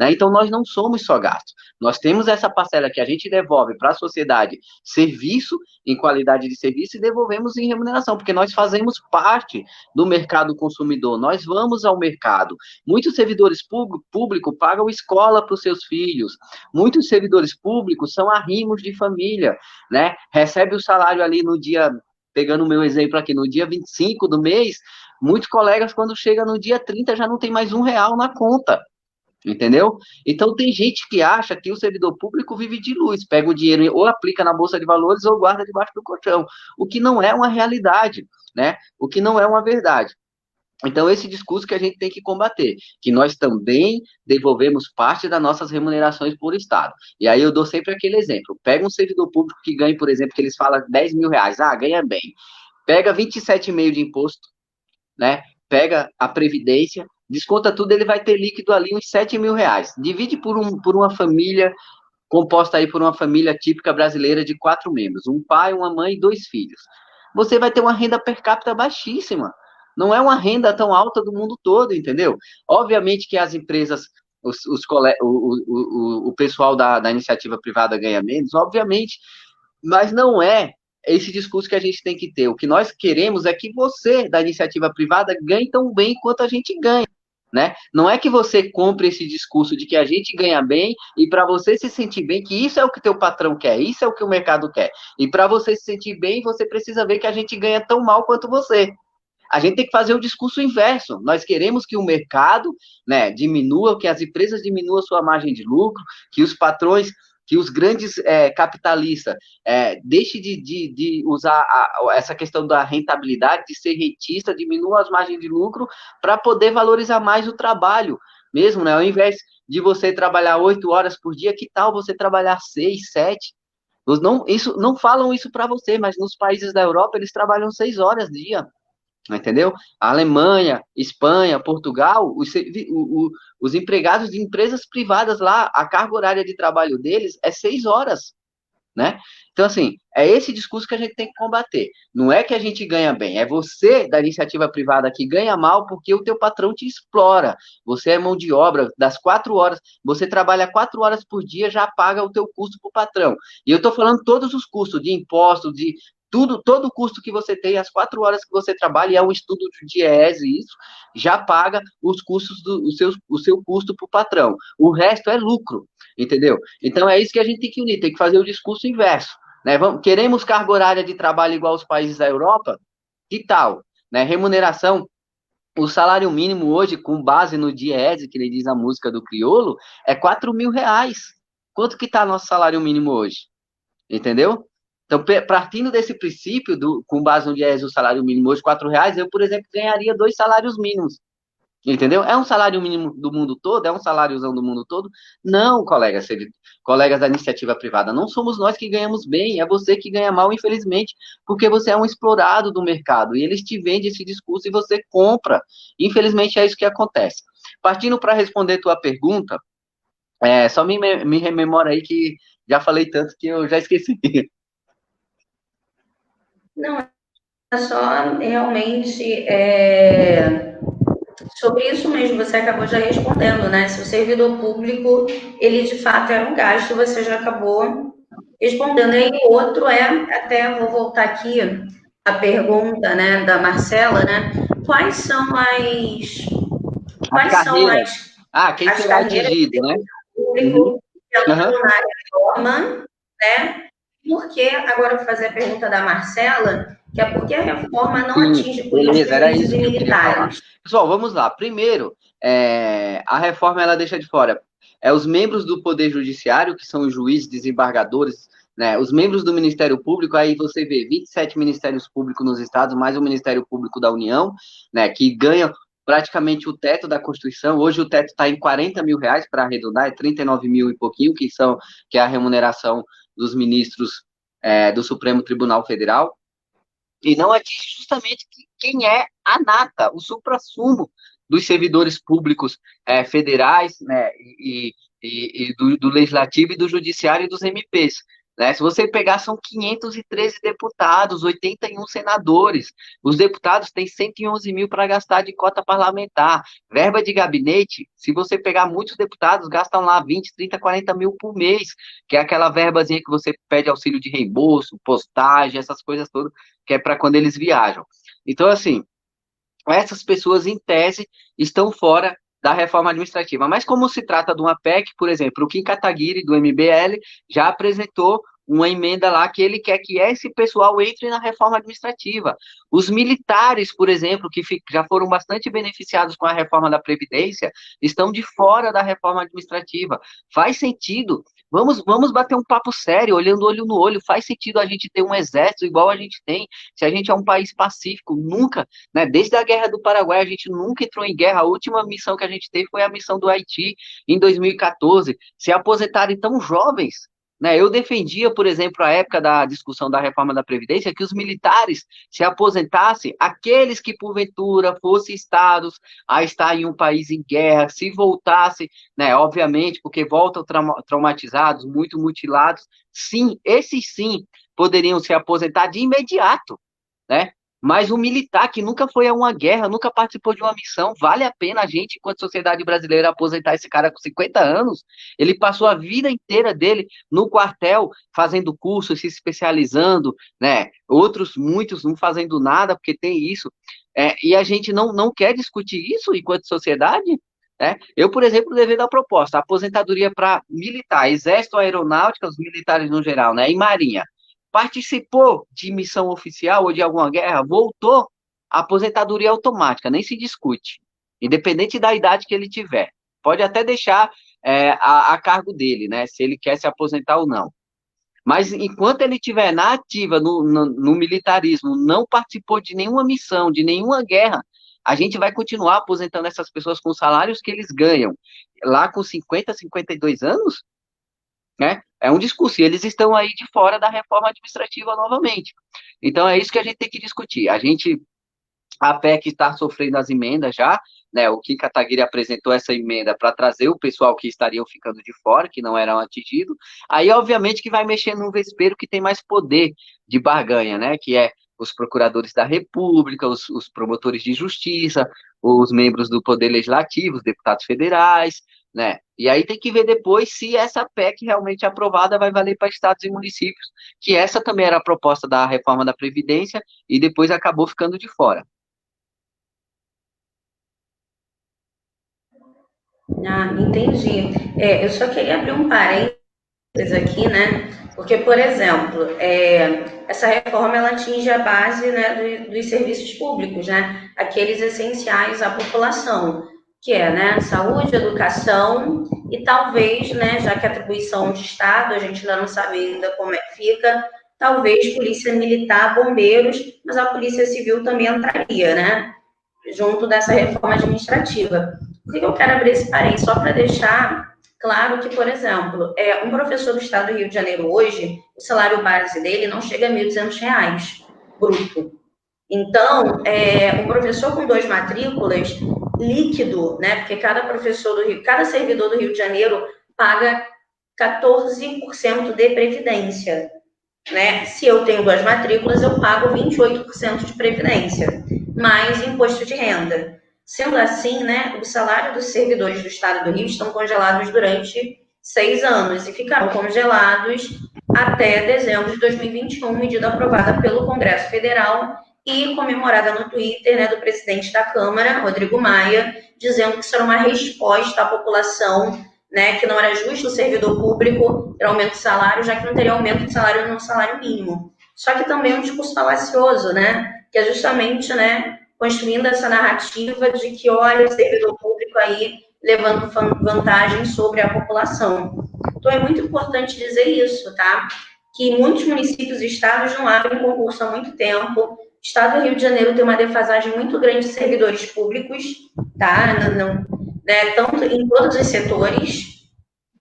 né? Então, nós não somos só gastos, nós temos essa parcela que a gente devolve para a sociedade serviço, em qualidade de serviço, e devolvemos em remuneração, porque nós fazemos parte do mercado consumidor, nós vamos ao mercado. Muitos servidores públicos pagam escola para os seus filhos, muitos servidores públicos são arrimos de família, né? Recebe o salário ali no dia, pegando o meu exemplo aqui, no dia 25 do mês, muitos colegas, quando chega no dia 30, já não tem mais R$ 1 na conta, entendeu? Então, tem gente que acha que o servidor público vive de luz, pega o dinheiro ou aplica na Bolsa de Valores ou guarda debaixo do colchão, o que não é uma realidade, né? O que não é uma verdade. Então, esse discurso que a gente tem que combater, que nós também devolvemos parte das nossas remunerações por Estado. E aí eu dou sempre aquele exemplo. Pega um servidor público que ganha, por exemplo, que eles falam R$ 10.000. Ganha bem. Pega 27,5% de imposto, né? Pega a Previdência, desconta tudo, ele vai ter líquido ali uns R$ 7.000. Divide por uma família, composta aí por uma família típica brasileira de 4 membros. Um pai, uma mãe e 2 filhos. você vai ter uma renda per capita baixíssima. Não é uma renda tão alta do mundo todo, entendeu? Obviamente que as empresas, o pessoal da iniciativa privada ganha menos, obviamente, mas não é esse discurso que a gente tem que ter. O que nós queremos é que você, da iniciativa privada, ganhe tão bem quanto a gente ganha. Né? Não é que você compre esse discurso de que a gente ganha bem e para você se sentir bem, que isso é o que teu patrão quer, isso é o que o mercado quer. E para você se sentir bem, você precisa ver que a gente ganha tão mal quanto você. A gente tem que fazer o discurso inverso. Nós queremos que o mercado, né, diminua, que as empresas diminuam a sua margem de lucro, que os patrões, que os grandes capitalistas deixem de usar essa questão da rentabilidade, de ser rentista, diminuam as margens de lucro para poder valorizar mais o trabalho mesmo, né? Ao invés de você trabalhar 8 horas por dia, que tal você trabalhar 6, 7? Não falam isso para você, mas nos países da Europa eles trabalham 6 horas dia. Entendeu? A Alemanha, Espanha, Portugal, os empregados de empresas privadas lá, a carga horária de trabalho deles é 6 horas, né? Então, assim, é esse discurso que a gente tem que combater. Não é que a gente ganha bem, é você da iniciativa privada que ganha mal porque o teu patrão te explora. Você é mão de obra das 4 horas, você trabalha 4 horas por dia, já paga o teu custo para o patrão. E eu estou falando todos os custos de impostos, de tudo, todo o custo que você tem, as 4 horas que você trabalha, e é um estudo de DIEESE, isso, já paga os custos o seu custo para o patrão. O resto é lucro, entendeu? Então é isso que a gente tem que unir, tem que fazer o discurso inverso. Né? Queremos carga horária de trabalho igual aos países da Europa? Que tal? Né? Remuneração, o salário mínimo hoje, com base no DIEESE, que ele diz a música do Criolo, é R$ 4.000. Quanto que está nosso salário mínimo hoje? Entendeu? Então, partindo desse princípio, com base no DIEESE, o salário mínimo hoje R$ 4, eu, por exemplo, ganharia 2 salários mínimos. Entendeu? É um salário mínimo do mundo todo? É um saláriozão do mundo todo? Não, colegas da iniciativa privada, não somos nós que ganhamos bem, é você que ganha mal, infelizmente, porque você é um explorado do mercado e eles te vendem esse discurso e você compra. Infelizmente é isso que acontece. Partindo para responder tua pergunta, só me rememora aí que já falei tanto que eu já esqueci. Não, é só realmente sobre isso mesmo, você acabou já respondendo, né? Se o servidor público, ele de fato era um gasto, você já acabou respondendo. E o outro até vou voltar aqui a pergunta, né, da Marcela, né? Quais são As carreiras. Quem as será carreiras atingido, do né? público que Uhum. na reforma, né? Porque agora eu vou fazer a pergunta da Marcela, que é porque a reforma não atinge políticos, era isso juízes e que eu queria falar. militares. Pessoal, vamos lá. Primeiro, a reforma ela deixa de fora os membros do Poder Judiciário, que são os juízes, desembargadores, né, os membros do Ministério Público, aí você vê 27 ministérios públicos nos estados, mais o Ministério Público da União, né, que ganham praticamente o teto da Constituição. Hoje o teto está em R$ 40.000, para arredondar, é 39 mil e pouquinho, que é a remuneração dos ministros do Supremo Tribunal Federal. E não atinge justamente quem é a nata, o suprassumo dos servidores públicos federais, né, e do Legislativo e do Judiciário e dos MPs. Né? Se você pegar, são 513 deputados, 81 senadores. Os deputados têm 111 mil para gastar de cota parlamentar. Verba de gabinete, se você pegar muitos deputados, gastam lá 20, 30, 40 mil por mês, que é aquela verbazinha que você pede auxílio de reembolso, postagem, essas coisas todas, que é para quando eles viajam. Então, assim, essas pessoas, em tese, estão fora da reforma administrativa. Mas como se trata de uma PEC, por exemplo, o Kim Kataguiri, do MBL, já apresentou uma emenda lá que ele quer que esse pessoal entre na reforma administrativa. Os militares, por exemplo, que já foram bastante beneficiados com a reforma da Previdência, estão de fora da reforma administrativa. Faz sentido. Vamos bater um papo sério, olhando olho no olho. Faz sentido a gente ter um exército igual a gente tem, se a gente é um país pacífico. Nunca, né, desde a Guerra do Paraguai, a gente nunca entrou em guerra. A última missão que a gente teve foi a missão do Haiti, em 2014. Se aposentarem tão jovens, né? Eu defendia, por exemplo, a época da discussão da reforma da Previdência, que os militares se aposentassem, aqueles que, porventura, fossem estados a estar em um país em guerra, se voltassem, né, obviamente, porque voltam traumatizados, muito mutilados, sim, esses sim poderiam se aposentar de imediato. né? Mas o militar que nunca foi a uma guerra, nunca participou de uma missão, vale a pena a gente, enquanto sociedade brasileira, aposentar esse cara com 50 anos? Ele passou a vida inteira dele no quartel, fazendo curso, se especializando, né? Outros, muitos, não fazendo nada, porque tem isso. E a gente não quer discutir isso enquanto sociedade? Né? Eu, por exemplo, levei a proposta, aposentadoria para militar, exército, aeronáutica, os militares no geral, né? E marinha. Participou de missão oficial ou de alguma guerra, voltou, aposentadoria automática, nem se discute, independente da idade que ele tiver. Pode até deixar a cargo dele, né? Se ele quer se aposentar ou não. Mas enquanto ele estiver na ativa, no militarismo, não participou de nenhuma missão, de nenhuma guerra, a gente vai continuar aposentando essas pessoas com os salários que eles ganham. Lá com 50, 52 anos, né? É um discurso, e eles estão aí de fora da reforma administrativa novamente. Então é isso que a gente tem que discutir. A PEC está sofrendo as emendas já, né? O Kim Kataguiri apresentou essa emenda para trazer o pessoal que estariam ficando de fora, que não eram atingidos. Aí, obviamente, que vai mexer no vespeiro que tem mais poder de barganha, né? Que é os procuradores da República, os promotores de justiça, os membros do Poder Legislativo, os deputados federais, né? E aí tem que ver depois se essa PEC realmente aprovada vai valer para estados e municípios, que essa também era a proposta da reforma da Previdência e depois acabou ficando de fora. Ah, entendi. Eu só queria abrir um parênteses aqui, né? Porque, por exemplo, essa reforma ela atinge a base, né, dos serviços públicos, né? Aqueles essenciais à população, que é, né, saúde, educação e talvez, né, já que a atribuição de Estado, a gente ainda não sabe ainda como é que fica, talvez polícia militar, bombeiros, mas a polícia civil também entraria, né? Junto dessa reforma administrativa. Por que eu quero abrir esse parênteses? Só para deixar claro que, por exemplo, um professor do estado do Rio de Janeiro hoje, o salário base dele não chega a R$ 1.200 bruto. Então, um professor com 2 matrículas, líquido, né? Porque cada professor do Rio, cada servidor do Rio de Janeiro paga 14% de previdência. Né? Se eu tenho 2 matrículas, eu pago 28% de previdência, mais imposto de renda. Sendo assim, né, o salário dos servidores do Estado do Rio estão congelados durante 6 anos e ficarão congelados até dezembro de 2021, medida aprovada pelo Congresso Federal e comemorada no Twitter, né, do presidente da Câmara, Rodrigo Maia, dizendo que será uma resposta à população, né, que não era justo o servidor público ter aumento de salário, já que não teria aumento de salário no salário mínimo. Só que também é um discurso falacioso, né, que é justamente, né, construindo essa narrativa de que, olha, o servidor público aí levando vantagem sobre a população. Então, é muito importante dizer isso, tá? Que muitos municípios e estados não abrem concurso há muito tempo. O estado do Rio de Janeiro tem uma defasagem muito grande de servidores públicos, tá? Né, tanto em todos os setores,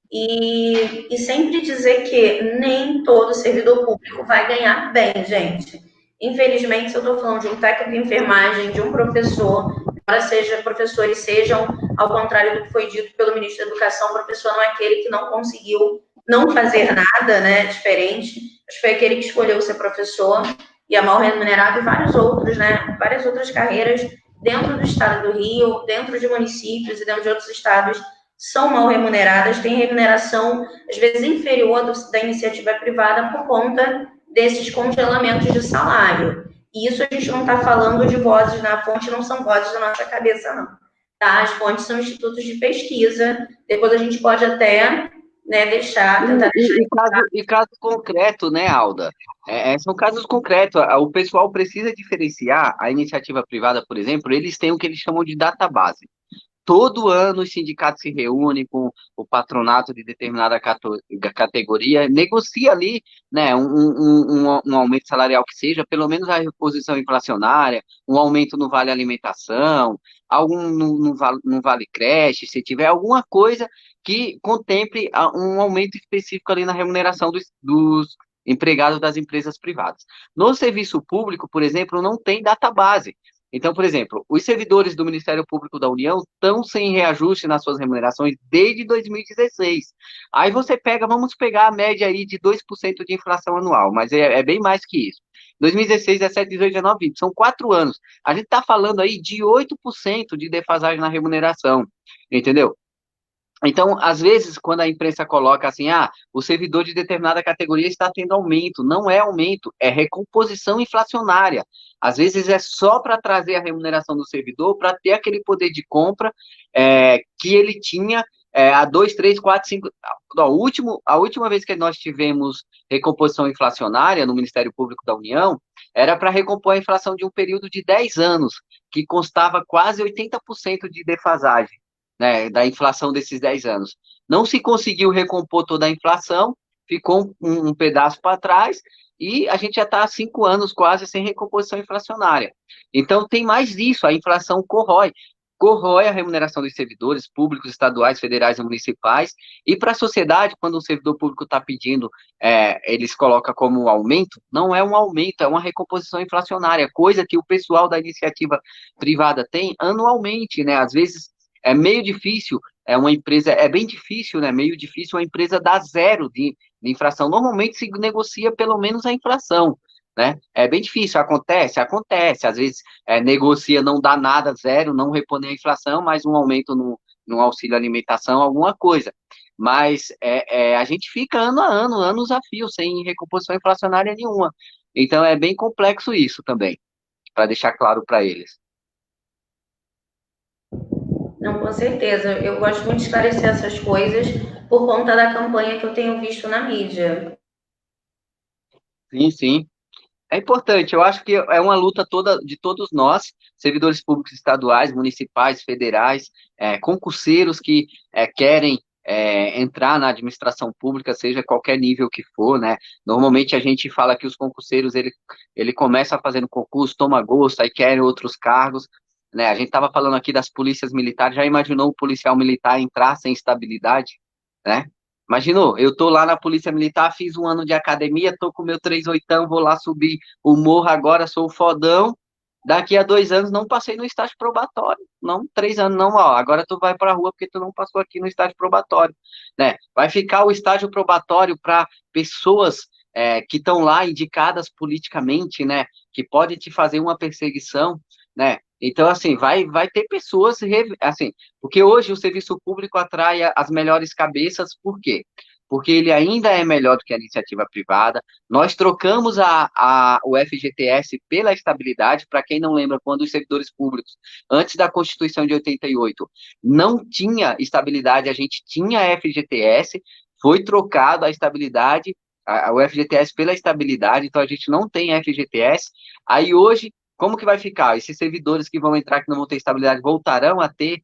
e sempre dizer que nem todo servidor público vai ganhar bem, gente. Infelizmente, se eu estou falando de um técnico de enfermagem, de um professor, embora seja professores sejam, ao contrário do que foi dito pelo ministro da Educação, o professor não é aquele que não conseguiu não fazer nada, né, diferente, mas foi aquele que escolheu ser professor e é mal remunerado, e vários outros, né, várias outras carreiras dentro do estado do Rio, dentro de municípios e dentro de outros estados são mal remuneradas, têm remuneração, às vezes, inferior da iniciativa privada por conta desses congelamentos de salário. E isso a gente não está falando de vozes na fonte, não são vozes da nossa cabeça, não. Tá? As fontes são institutos de pesquisa, depois a gente pode até, né, tentar deixar... E caso concreto, né, Alda? São casos concretos. O pessoal precisa diferenciar a iniciativa privada, por exemplo, eles têm o que eles chamam de database. Todo ano os sindicatos se reúnem com o patronato de determinada categoria, negocia ali, né, um aumento salarial que seja, pelo menos a reposição inflacionária, um aumento no vale alimentação, algum no vale creche, se tiver alguma coisa que contemple um aumento específico ali na remuneração dos empregados das empresas privadas. No serviço público, por exemplo, não tem database. Então, por exemplo, os servidores do Ministério Público da União estão sem reajuste nas suas remunerações desde 2016. Aí você pega, vamos pegar a média aí de 2% de inflação anual, mas é bem mais que isso. 2016, 17, 18, 19, 20. São 4 anos. A gente está falando aí de 8% de defasagem na remuneração, entendeu? Então, às vezes, quando a imprensa coloca assim, o servidor de determinada categoria está tendo aumento, não é aumento, é recomposição inflacionária. Às vezes é só para trazer a remuneração do servidor, para ter aquele poder de compra que ele tinha há 2, 3, 4, 5... A última vez que nós tivemos recomposição inflacionária no Ministério Público da União, era para recompor a inflação de um período de 10 anos, que constava quase 80% de defasagem, né, da inflação desses 10 anos. Não se conseguiu recompor toda a inflação, ficou um pedaço para trás, e a gente já está há 5 anos quase sem recomposição inflacionária. Então, tem mais disso, a inflação corrói a remuneração dos servidores públicos, estaduais, federais e municipais, e para a sociedade, quando um servidor público está pedindo, eles colocam como um aumento, não é um aumento, é uma recomposição inflacionária, coisa que o pessoal da iniciativa privada tem anualmente, né? Às vezes é meio difícil, uma empresa, é bem difícil, né? Meio difícil uma empresa dar zero de inflação. Normalmente se negocia pelo menos a inflação, né? É bem difícil, acontece, às vezes negocia, não dá nada, zero, não repõe a inflação, mas um aumento no auxílio alimentação, alguma coisa. Mas a gente fica ano a ano, anos a fio, sem recomposição inflacionária nenhuma. Então é bem complexo isso também, para deixar claro para eles. Não, com certeza. Eu gosto muito de esclarecer essas coisas por conta da campanha que eu tenho visto na mídia. Sim, sim. É importante, eu acho que é uma luta toda de todos nós, servidores públicos estaduais, municipais, federais, concurseiros que querem entrar na administração pública, seja qualquer nível que for, né? Normalmente a gente fala que os concurseiros, ele começa fazendo concurso, toma gosto, aí quer outros cargos, né? A gente estava falando aqui das polícias militares, já imaginou o policial militar entrar sem estabilidade, né? Imaginou, eu tô lá na Polícia Militar, fiz 1 ano de academia, tô com meu 38, vou lá subir o morro agora, sou o fodão, daqui a 2 anos não passei no estágio probatório, não, 3 anos não, ó, agora tu vai pra rua porque tu não passou aqui no estágio probatório, né? Vai ficar o estágio probatório para pessoas que estão lá indicadas politicamente, né? Que pode te fazer uma perseguição, né? Então, assim, vai ter pessoas, assim, porque hoje o serviço público atrai as melhores cabeças, por quê? Porque ele ainda é melhor do que a iniciativa privada. Nós trocamos o FGTS pela estabilidade. Para quem não lembra, quando os servidores públicos, antes da Constituição de 88, não tinha estabilidade, a gente tinha FGTS, foi trocado a estabilidade, o FGTS pela estabilidade, então a gente não tem FGTS. Aí hoje, como que vai ficar? Esses servidores que vão entrar, que não vão ter estabilidade, voltarão a ter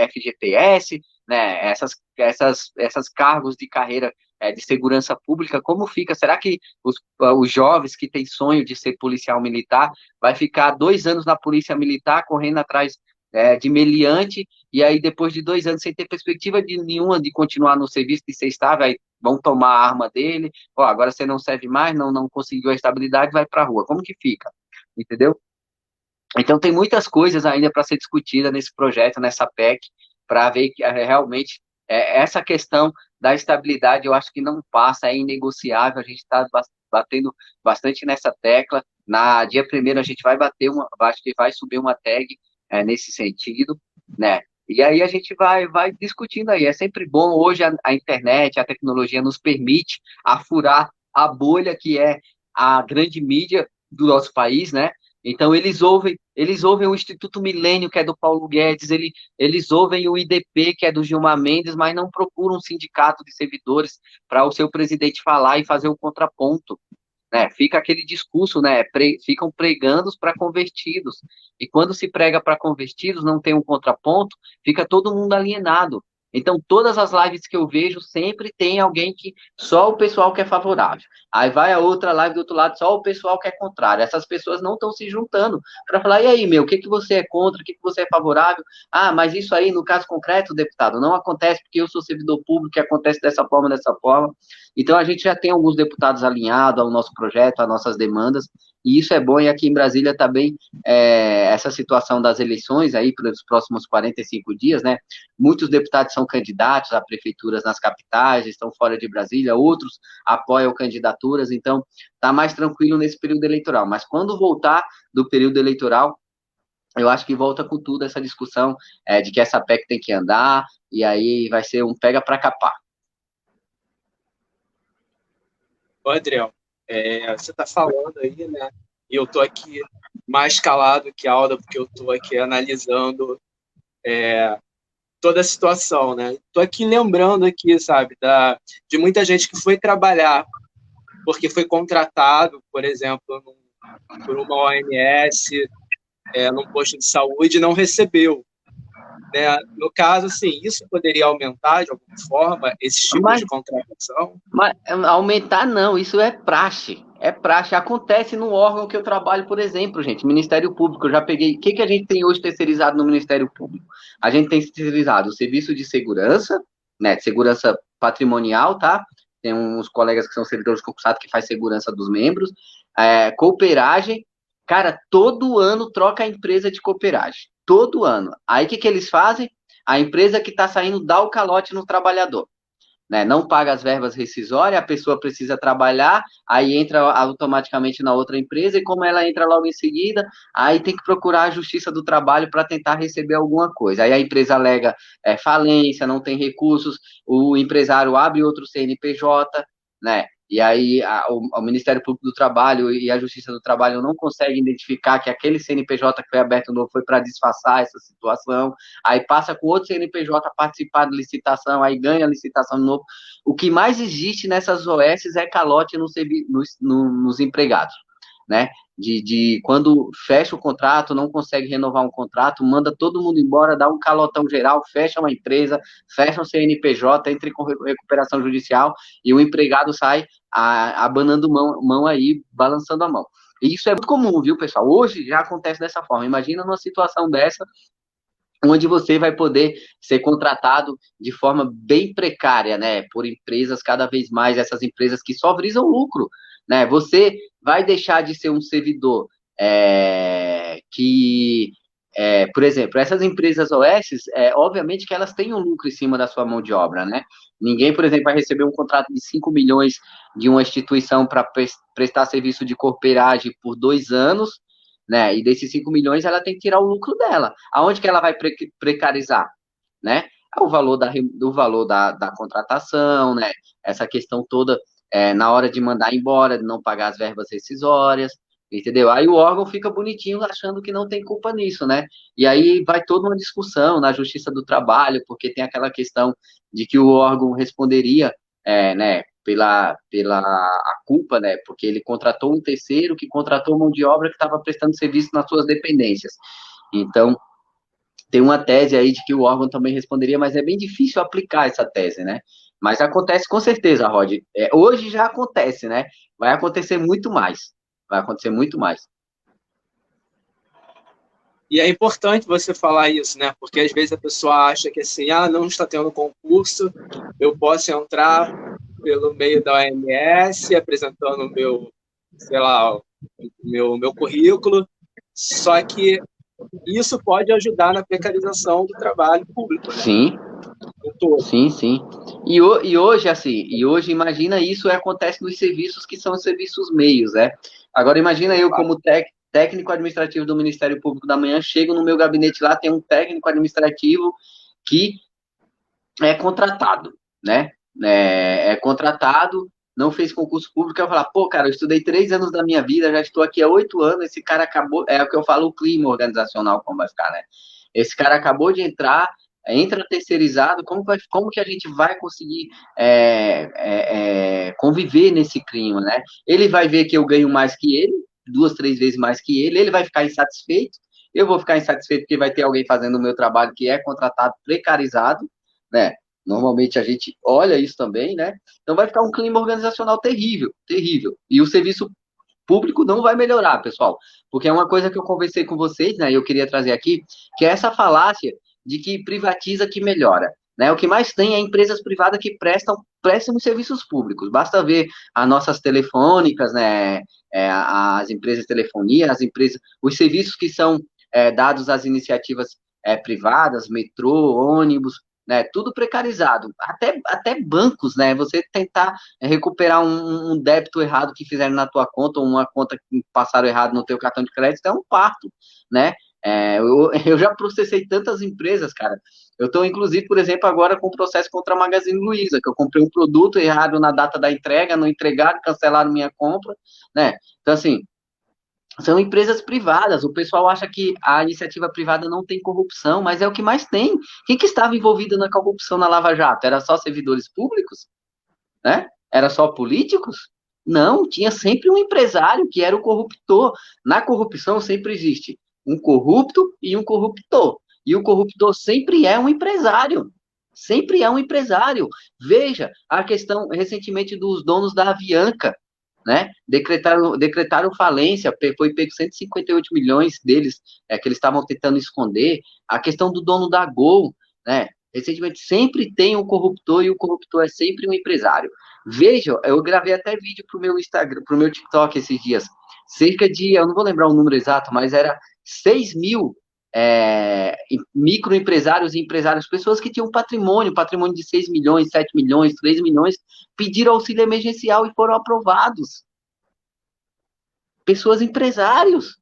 FGTS, né? Essas cargos de carreira de segurança pública, como fica? Será que os jovens que têm sonho de ser policial militar vai ficar 2 anos na polícia militar, correndo atrás de meliante, e aí depois de 2 anos sem ter perspectiva nenhuma de continuar no serviço, de ser estável, aí vão tomar a arma dele, agora você não serve mais, não conseguiu a estabilidade, vai para a rua. Como que fica? Entendeu? Então tem muitas coisas ainda para ser discutida nesse projeto, nessa PEC, para ver que realmente essa questão da estabilidade eu acho que não passa, é inegociável, a gente está batendo bastante nessa tecla. Na dia 1º a gente vai acho que vai subir uma tag nesse sentido, né? E aí a gente vai discutindo aí, é sempre bom, hoje a internet, a tecnologia nos permite furar a bolha que é a grande mídia do nosso país, né? Então eles ouvem o Instituto Milênio, que é do Paulo Guedes, eles ouvem o IDP, que é do Gilmar Mendes, mas não procuram um sindicato de servidores para o seu presidente falar e fazer o contraponto, né? Fica aquele discurso, né? Ficam pregando para convertidos, e quando se prega para convertidos, não tem um contraponto, fica todo mundo alienado. Então, todas as lives que eu vejo, sempre tem alguém que só o pessoal que é favorável. Aí vai a outra live do outro lado, só o pessoal que é contrário. Essas pessoas não estão se juntando para falar, e aí, meu, o que você é contra, o que você é favorável? Mas isso aí, no caso concreto, deputado, não acontece porque eu sou servidor público e acontece dessa forma, dessa forma. Então, a gente já tem alguns deputados alinhados ao nosso projeto, às nossas demandas, e isso é bom, e aqui em Brasília também, essa situação das eleições aí, pelos próximos 45 dias, né, muitos deputados são candidatos a prefeituras nas capitais, estão fora de Brasília, outros apoiam candidaturas, então está mais tranquilo nesse período eleitoral. Mas quando voltar do período eleitoral, eu acho que volta com tudo essa discussão de que essa PEC tem que andar, e aí vai ser um pega para capar. Ô, Adriel, você está falando aí, né? E eu estou aqui mais calado que a Alda, porque eu estou aqui analisando toda a situação, né? Estou aqui lembrando aqui, sabe, de muita gente que foi trabalhar porque foi contratado, por exemplo, por uma OMS, num posto de saúde, e não recebeu. Né? No caso, assim, isso poderia aumentar de alguma forma esses tipos de contratação? Mas aumentar não, isso é praxe. É praxe. Acontece no órgão que eu trabalho, por exemplo, gente, Ministério Público. Eu já peguei. O que a gente tem hoje terceirizado no Ministério Público? A gente tem terceirizado o serviço de segurança, né? De segurança patrimonial, tá? Tem uns colegas que são servidores concursados que faz segurança dos membros. Cooperagem. Cara, todo ano troca a empresa de cooperagem. Todo ano. Aí o que eles fazem? A empresa que está saindo dá o calote no trabalhador. Né, não paga as verbas rescisórias, a pessoa precisa trabalhar, aí entra automaticamente na outra empresa, e como ela entra logo em seguida, aí tem que procurar a Justiça do Trabalho para tentar receber alguma coisa. Aí a empresa alega falência, não tem recursos, o empresário abre outro CNPJ, né? E aí o Ministério Público do Trabalho e a Justiça do Trabalho não conseguem identificar que aquele CNPJ que foi aberto novo foi para disfarçar essa situação, aí passa com outro CNPJ a participar de licitação, aí ganha a licitação de novo. O que mais existe nessas OS é calote nos empregados, né? De quando fecha o contrato, não consegue renovar um contrato, manda todo mundo embora, dá um calotão geral, fecha uma empresa, fecha um CNPJ, entra com recuperação judicial, e o empregado sai abanando mão aí, balançando a mão. E isso é muito comum, viu, pessoal? Hoje já acontece dessa forma. Imagina numa situação dessa, onde você vai poder ser contratado de forma bem precária, né, por empresas cada vez mais, essas empresas que só visam lucro, né, você vai deixar de ser um servidor por exemplo, essas empresas OS, obviamente que elas têm um lucro em cima da sua mão de obra, né, ninguém, por exemplo, vai receber um contrato de 5 milhões de uma instituição para prestar serviço de corperagem por 2 anos, né? E desses 5 milhões ela tem que tirar o lucro dela. Aonde que ela vai precarizar, né? O valor da contratação, né? Essa questão toda na hora de mandar embora, de não pagar as verbas rescisórias, entendeu? Aí o órgão fica bonitinho achando que não tem culpa nisso, né? E aí vai toda uma discussão na Justiça do Trabalho, porque tem aquela questão de que o órgão responderia, né, pela a culpa, né, porque ele contratou um terceiro que contratou mão de obra que estava prestando serviço nas suas dependências. Então, tem uma tese aí de que o órgão também responderia, mas é bem difícil aplicar essa tese, né? Mas acontece com certeza, Rod. Hoje já acontece, né? Vai acontecer muito mais. Vai acontecer muito mais. E é importante você falar isso, né? Porque às vezes a pessoa acha que assim, não está tendo concurso, eu posso entrar pelo meio da OMS, apresentando o meu, sei lá, meu currículo, só que isso pode ajudar na precarização do trabalho público, né? Sim. Sim. E hoje, imagina isso acontece nos serviços que são os serviços meios, né? Agora, imagina eu como técnico administrativo do Ministério Público da Manhã, chego no meu gabinete lá, tem um técnico administrativo que é contratado, né? É contratado, não fez concurso público, eu falar, pô, cara, eu estudei 3 anos da minha vida, já estou aqui há 8 anos, esse cara acabou, é o que eu falo, o clima organizacional, como vai ficar, né? Esse cara acabou de entrar, entra terceirizado, como que a gente vai conseguir conviver nesse clima, né? Ele vai ver que eu ganho mais que ele, 2, 3 vezes mais que ele vai ficar insatisfeito, eu vou ficar insatisfeito porque vai ter alguém fazendo o meu trabalho que é contratado precarizado, né? Normalmente a gente olha isso também, né? Então vai ficar um clima organizacional terrível, terrível. E o serviço público não vai melhorar, pessoal. Porque é uma coisa que eu conversei com vocês, né? E eu queria trazer aqui, que é essa falácia de que privatiza que melhora. Né? O que mais tem é empresas privadas que prestam serviços públicos. Basta ver as nossas telefônicas, né? As empresas de telefonia, os serviços que são dados às iniciativas privadas, metrô, ônibus, né? Tudo precarizado. Até bancos, né? Você tentar recuperar um débito errado que fizeram na tua conta, ou uma conta que passaram errado no teu cartão de crédito, é um parto, né? Eu já processei tantas empresas, cara. Eu estou, inclusive, por exemplo, agora com um processo contra a Magazine Luiza, que eu comprei um produto errado na data da entrega, não entregaram, cancelaram minha compra, né? Então, assim, são empresas privadas. O pessoal acha que a iniciativa privada não tem corrupção, mas é o que mais tem. Quem que estava envolvido na corrupção na Lava Jato? Era só servidores públicos, né? Era só políticos? Não, tinha sempre um empresário que era o corruptor. Na corrupção sempre existe um corrupto e um corruptor. E o corruptor sempre é um empresário. Sempre é um empresário. Veja a questão recentemente dos donos da Avianca, né? Decretaram falência, foi pego 158 milhões deles, que eles estavam tentando esconder. A questão do dono da Gol, né? Recentemente sempre tem um corruptor e o corruptor é sempre um empresário. Veja, eu gravei até vídeo pro meu Instagram, pro meu TikTok esses dias. Cerca de, eu não vou lembrar o número exato, mas era 6 mil microempresários e empresários, pessoas que tinham patrimônio de 6 milhões, 7 milhões, 3 milhões, pediram auxílio emergencial e foram aprovados. Pessoas empresários.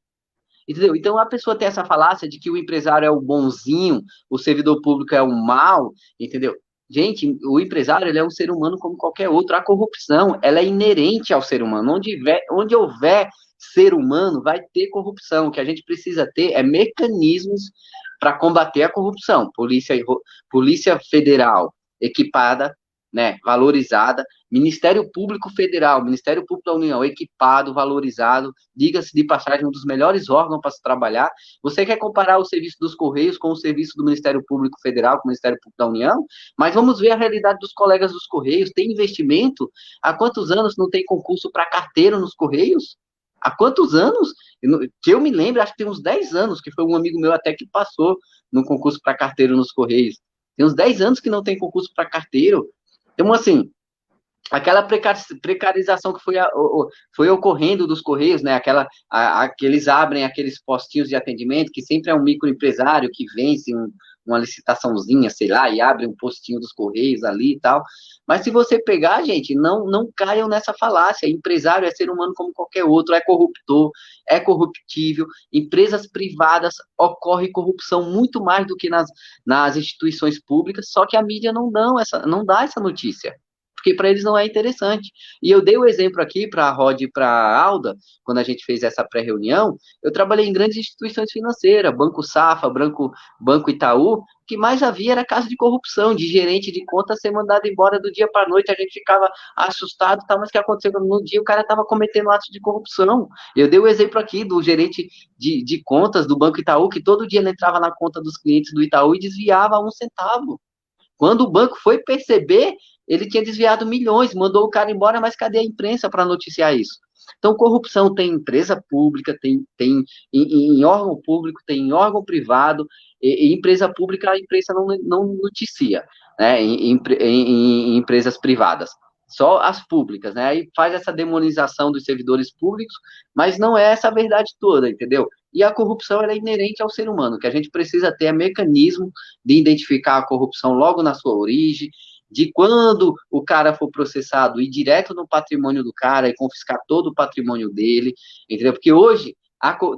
Entendeu? Então a pessoa tem essa falácia de que o empresário é o bonzinho, o servidor público é o mal, entendeu? Gente, o empresário ele é um ser humano como qualquer outro. A corrupção ela é inerente ao ser humano. Onde houver ser humano, vai ter corrupção. O que a gente precisa ter é mecanismos para combater a corrupção. Polícia Federal equipada, né, valorizada, Ministério Público Federal, Ministério Público da União equipado, valorizado, diga-se de passagem, um dos melhores órgãos para se trabalhar. Você quer comparar o serviço dos Correios com o serviço do Ministério Público Federal, com o Ministério Público da União? Mas vamos ver a realidade dos colegas dos Correios. Tem investimento? Há quantos anos não tem concurso para carteiro nos Correios? Há quantos anos? Que eu me lembro, acho que tem uns 10 anos, que foi um amigo meu até que passou no concurso para carteiro nos Correios. Tem uns 10 anos que não tem concurso para carteiro. Então, assim, aquela precarização que foi ocorrendo dos Correios, né? Que eles abrem aqueles postinhos de atendimento, que sempre é um microempresário que vence uma licitaçãozinha, sei lá, e abre um postinho dos Correios ali e tal. Mas se você pegar, gente, não caiam nessa falácia. Empresário é ser humano como qualquer outro, é corruptor, é corruptível. Empresas privadas ocorre corrupção muito mais do que nas instituições públicas, só que a mídia não dá essa notícia, porque para eles não é interessante. E eu dei o exemplo aqui para a Rod e para a Alda, quando a gente fez essa pré-reunião, eu trabalhei em grandes instituições financeiras, Banco Safra, Banco Itaú, o que mais havia era caso de corrupção, de gerente de conta ser mandado embora do dia para a noite, a gente ficava assustado, tá, mas o que aconteceu no dia? O cara estava cometendo atos de corrupção. Eu dei o exemplo aqui do gerente de contas do Banco Itaú, que todo dia ele entrava na conta dos clientes do Itaú e desviava 1 centavo. Quando o banco foi perceber, ele tinha desviado milhões, mandou o cara embora, mas cadê a imprensa para noticiar isso? Então, corrupção tem empresa pública, tem em órgão público, tem em órgão privado, e empresa pública a imprensa não noticia, né, em empresas privadas. Só as públicas, né? Aí faz essa demonização dos servidores públicos, mas não é essa a verdade toda, entendeu? E a corrupção ela é inerente ao ser humano, que a gente precisa ter mecanismo de identificar a corrupção logo na sua origem, de quando o cara for processado, ir direto no patrimônio do cara e confiscar todo o patrimônio dele, entendeu? Porque hoje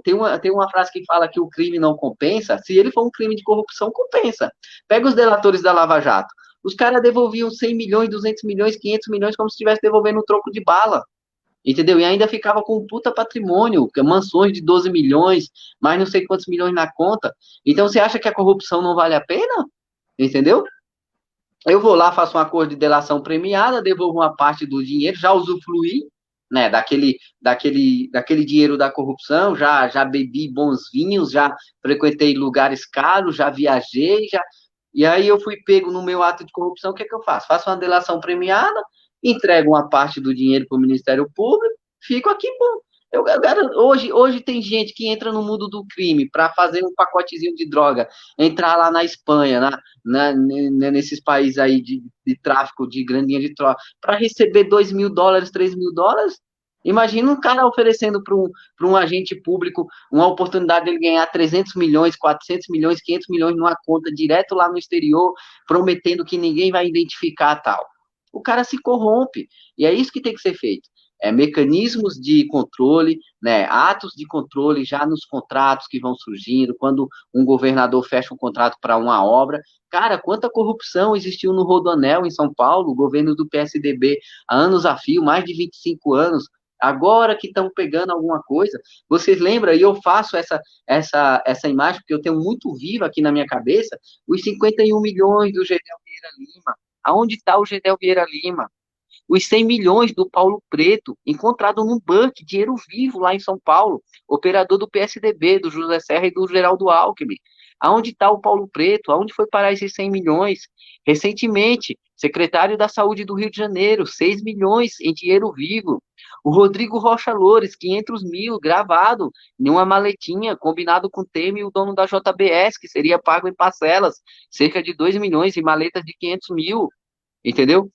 tem uma frase que fala que o crime não compensa, se ele for um crime de corrupção, compensa. Pega os delatores da Lava Jato. Os caras devolviam 100 milhões, 200 milhões, 500 milhões, como se estivesse devolvendo um troco de bala. Entendeu? E ainda ficava com um puta patrimônio, mansões de 12 milhões, mais não sei quantos milhões na conta. Então, você acha que a corrupção não vale a pena? Entendeu? Eu vou lá, faço um acordo de delação premiada, devolvo uma parte do dinheiro, já usufruí, né, daquele dinheiro da corrupção, já bebi bons vinhos, já frequentei lugares caros, já viajei, e aí eu fui pego no meu ato de corrupção, o que é que eu faço? Faço uma delação premiada, entrego uma parte do dinheiro para o Ministério Público, fico aqui, bom. Hoje tem gente que entra no mundo do crime para fazer um pacotezinho de droga, entrar lá na Espanha, nesses países aí de tráfico de grandinha de troca, para receber $2.000, $3.000, Imagina um cara oferecendo para um agente público uma oportunidade dele ganhar 300 milhões, 400 milhões, 500 milhões numa conta direto lá no exterior, prometendo que ninguém vai identificar tal. O cara se corrompe. E é isso que tem que ser feito. Mecanismos de controle, né, atos de controle já nos contratos que vão surgindo, quando um governador fecha um contrato para uma obra. Cara, quanta corrupção existiu no Rodoanel, em São Paulo, o governo do PSDB, há anos a fio, mais de 25 anos, agora que estão pegando alguma coisa, vocês lembram, e eu faço essa imagem, porque eu tenho muito vivo aqui na minha cabeça, os 51 milhões do Gedel Vieira Lima. Aonde está o Gedel Vieira Lima? Os 100 milhões do Paulo Preto, encontrado num banco, dinheiro vivo lá em São Paulo, operador do PSDB, do José Serra e do Geraldo Alckmin. Aonde está o Paulo Preto? Aonde foi parar esses 100 milhões? Recentemente, secretário da Saúde do Rio de Janeiro, 6 milhões em dinheiro vivo. O Rodrigo Rocha Loures, 500 mil, gravado em uma maletinha, combinado com o Temer e o dono da JBS, que seria pago em parcelas, cerca de 2 milhões em maletas de 500 mil, entendeu?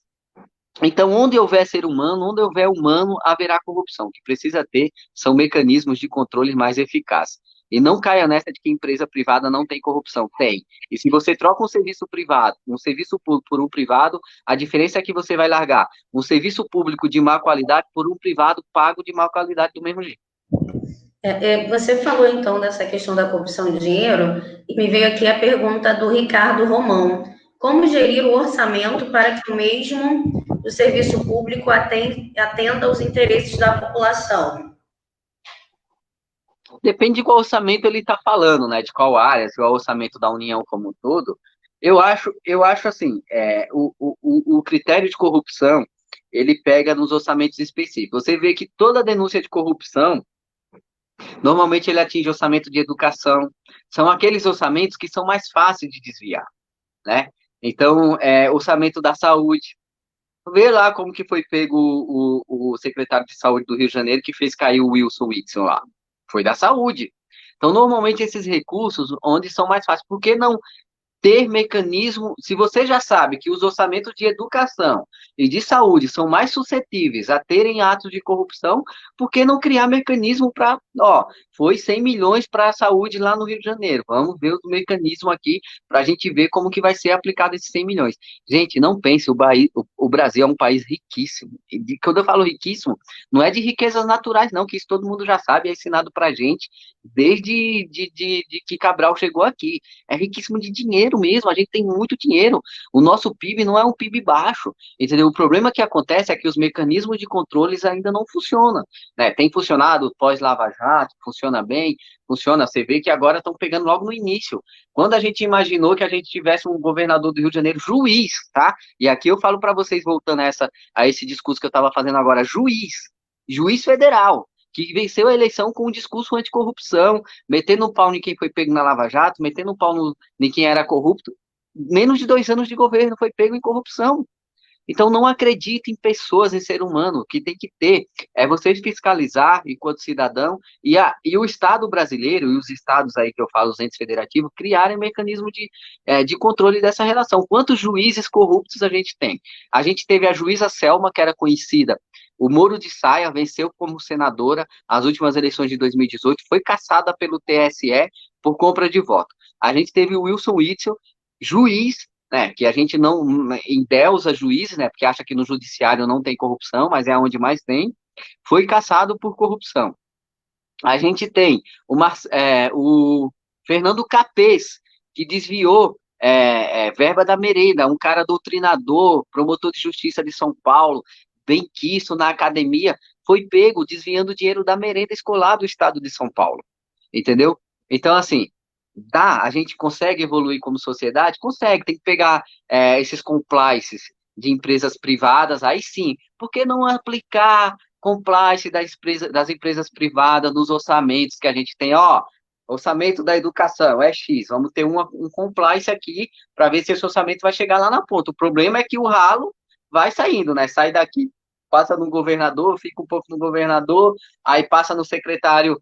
Então, onde houver ser humano, onde houver humano, haverá corrupção. O que precisa ter são mecanismos de controle mais eficazes. E não caia nessa de que empresa privada não tem corrupção. Tem. E se você troca um serviço privado, um serviço público por um privado, a diferença é que você vai largar um serviço público de má qualidade por um privado pago de má qualidade do mesmo jeito. Você falou, então, dessa questão da corrupção de dinheiro, e me veio aqui a pergunta do Ricardo Romão. Como gerir o orçamento para que o mesmo do serviço público atenda aos interesses da população? Depende de qual orçamento ele está falando, né? De qual área, se é o orçamento da União como um todo. Eu acho assim, o critério de corrupção, ele pega nos orçamentos específicos. Você vê que toda denúncia de corrupção, normalmente ele atinge orçamento de educação. São aqueles orçamentos que são mais fáceis de desviar, né? Então, orçamento da saúde. Vê lá como que foi pego o secretário de saúde do Rio de Janeiro que fez cair o Wilson Witson lá. Foi da saúde. Então, normalmente, esses recursos, onde são mais fáceis, por que não ter mecanismo, se você já sabe que os orçamentos de educação e de saúde são mais suscetíveis a terem atos de corrupção, por que não criar mecanismo para, foi 100 milhões para a saúde lá no Rio de Janeiro, vamos ver o mecanismo aqui para a gente ver como que vai ser aplicado esses 100 milhões. Gente, não pense, o Brasil é um país riquíssimo, e quando eu falo riquíssimo, não é de riquezas naturais não, que isso todo mundo já sabe, é ensinado para a gente desde de que Cabral chegou aqui, é riquíssimo de dinheiro mesmo, a gente tem muito dinheiro. O nosso PIB não é um PIB baixo, entendeu? O problema que acontece é que os mecanismos de controles ainda não funcionam, né? Tem funcionado pós-Lava Jato, funciona bem, funciona, você vê que agora estão pegando logo no início. Quando a gente imaginou que a gente tivesse um governador do Rio de Janeiro, juiz, tá? E aqui eu falo para vocês, voltando a esse discurso que eu estava fazendo agora, juiz federal, que venceu a eleição com um discurso anticorrupção, metendo um pau em quem foi pego na Lava Jato, metendo um pau em quem era corrupto. Menos de 2 anos de governo foi pego em corrupção. Então, não acredite em pessoas, em ser humano. O que tem que ter é você fiscalizar enquanto cidadão e o Estado brasileiro e os estados aí que eu falo, os entes federativos, criarem mecanismo de controle dessa relação. Quantos juízes corruptos a gente tem? A gente teve a juíza Selma, que era conhecida. O Moro de Saia venceu como senadora as últimas eleições de 2018, foi cassada pelo TSE por compra de voto. A gente teve o Wilson Witzel, juiz, né, que a gente não endeusa juízes, né, porque acha que no judiciário não tem corrupção, mas é onde mais tem, foi cassado por corrupção. A gente tem o Fernando Capês, que desviou verba da merenda, um cara doutrinador, promotor de justiça de São Paulo, benquisto na academia, foi pego desviando dinheiro da merenda escolar do estado de São Paulo, entendeu? Então, assim, a gente consegue evoluir como sociedade? Consegue, tem que pegar esses compliances de empresas privadas, aí sim, por que não aplicar compliance das empresas privadas nos orçamentos que a gente tem? Orçamento da educação é X, vamos ter um compliance aqui para ver se esse orçamento vai chegar lá na ponta. O problema é que o ralo vai saindo, né? Sai daqui, passa no governador, fica um pouco no governador, aí passa no secretário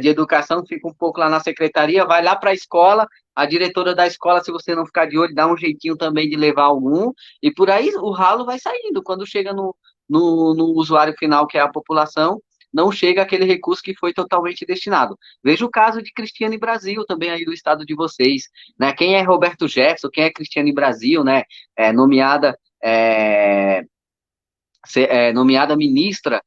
de educação, fica um pouco lá na secretaria, vai lá para a escola, a diretora da escola, se você não ficar de olho, dá um jeitinho também de levar algum, e por aí o ralo vai saindo. Quando chega no usuário final, que é a população, não chega aquele recurso que foi totalmente destinado. Veja o caso de Cristiane Brasil, também aí do estado de vocês, né? Quem é Roberto Jefferson, quem é Cristiane Brasil, né? Nomeada nomeada ministra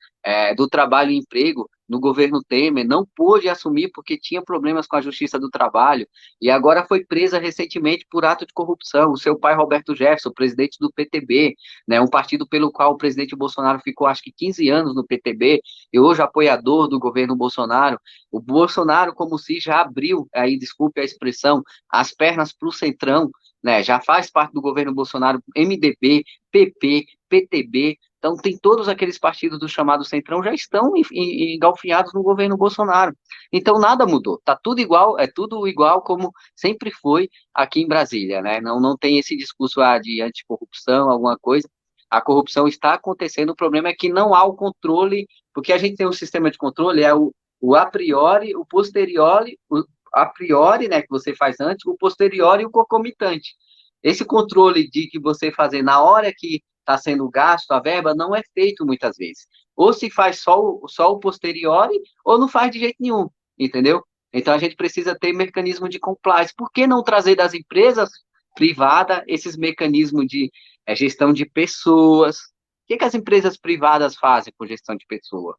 do Trabalho e Emprego no governo Temer, não pôde assumir porque tinha problemas com a Justiça do Trabalho, e agora foi presa recentemente por ato de corrupção. O seu pai, Roberto Jefferson, presidente do PTB, né, um partido pelo qual o presidente Bolsonaro ficou, acho que 15 anos no PTB, e hoje apoiador do governo Bolsonaro. O Bolsonaro, como se já abriu, aí desculpe a expressão, as pernas para o Centrão, né, já faz parte do governo Bolsonaro, MDB, PP, PTB. Então, tem todos aqueles partidos do chamado Centrão já estão engalfinhados no governo Bolsonaro. Então, nada mudou. Tá tudo igual, é tudo igual como sempre foi aqui em Brasília, né? Não tem esse discurso de anticorrupção, alguma coisa. A corrupção está acontecendo, o problema é que não há o controle, porque a gente tem um sistema de controle, o a priori, o posteriori, o a priori, né, que você faz antes, o posteriori e o concomitante. Esse controle de que você fazer na hora que está sendo gasto a verba não é feito muitas vezes. Ou se faz só o posteriori, ou não faz de jeito nenhum, entendeu? Então a gente precisa ter mecanismo de compliance. Por que não trazer das empresas privadas esses mecanismos de gestão de pessoas? O que as empresas privadas fazem com gestão de pessoas?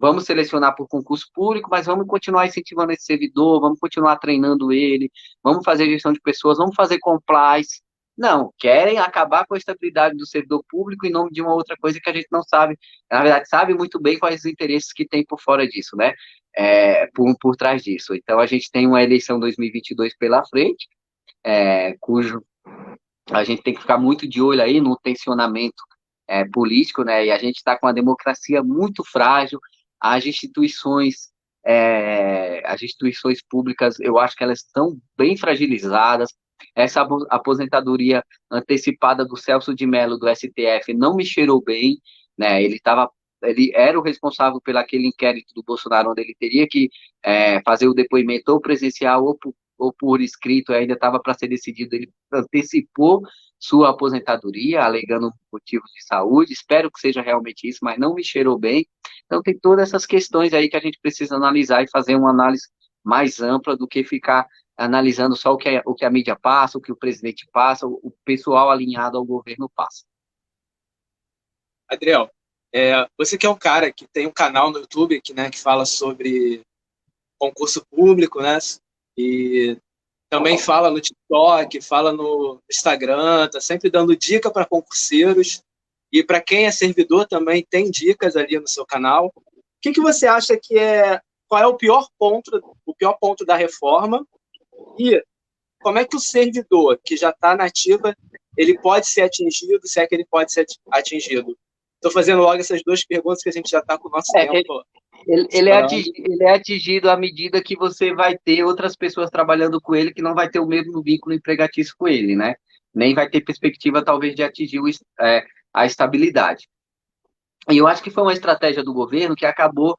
Vamos selecionar por concurso público, mas vamos continuar incentivando esse servidor, vamos continuar treinando ele, vamos fazer gestão de pessoas, vamos fazer compliance. Não, querem acabar com a estabilidade do servidor público em nome de uma outra coisa que a gente não sabe, na verdade, sabe muito bem quais os interesses que tem por fora disso, né? Por trás disso. Então, a gente tem uma eleição 2022 pela frente, cujo a gente tem que ficar muito de olho aí no tensionamento político, né? E a gente está com uma democracia muito frágil, as instituições públicas, eu acho que elas estão bem fragilizadas. Essa aposentadoria antecipada do Celso de Mello, do STF, não me cheirou bem, né? Ele era o responsável pelo aquele inquérito do Bolsonaro, onde ele teria que fazer o depoimento ou presencial ou por escrito, ainda estava para ser decidido, ele antecipou sua aposentadoria, alegando motivos de saúde. Espero que seja realmente isso, mas não me cheirou bem. Então, tem todas essas questões aí que a gente precisa analisar e fazer uma análise mais ampla do que ficar analisando só o que a mídia passa, o que o presidente passa, o pessoal alinhado ao governo passa. Adriel, você que é um cara que tem um canal no YouTube que fala sobre concurso público, né? E também fala no TikTok, fala no Instagram, está sempre dando dica para concurseiros. E para quem é servidor também tem dicas ali no seu canal. O que você acha qual é o pior ponto da reforma? E como é que o servidor que já está na ativa, ele pode ser atingido, se é que ele pode ser atingido? Estou fazendo logo essas duas perguntas que a gente já está com o nosso tempo. Ele é atingido à medida que você vai ter outras pessoas trabalhando com ele que não vai ter o mesmo vínculo empregatício com ele, né? Nem vai ter perspectiva, talvez, de atingir a estabilidade. E eu acho que foi uma estratégia do governo que acabou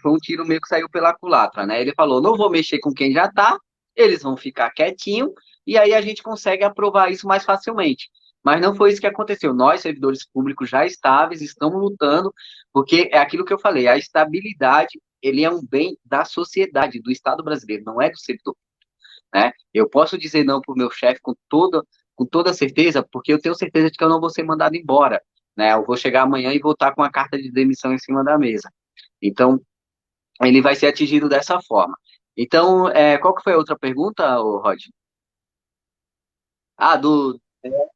foi um tiro meio que saiu pela culatra, né? Ele falou, não vou mexer com quem já está, eles vão ficar quietinho, e aí a gente consegue aprovar isso mais facilmente. Mas não foi isso que aconteceu. Nós, servidores públicos já estáveis, estamos lutando, porque é aquilo que eu falei, a estabilidade, ele é um bem da sociedade, do Estado brasileiro, não é do servidor, né? Eu posso dizer não para o meu chefe com toda certeza, porque eu tenho certeza de que eu não vou ser mandado embora, né? Eu vou chegar amanhã e voltar com a carta de demissão em cima da mesa. Então, ele vai ser atingido dessa forma. Então, qual que foi a outra pergunta, Rod?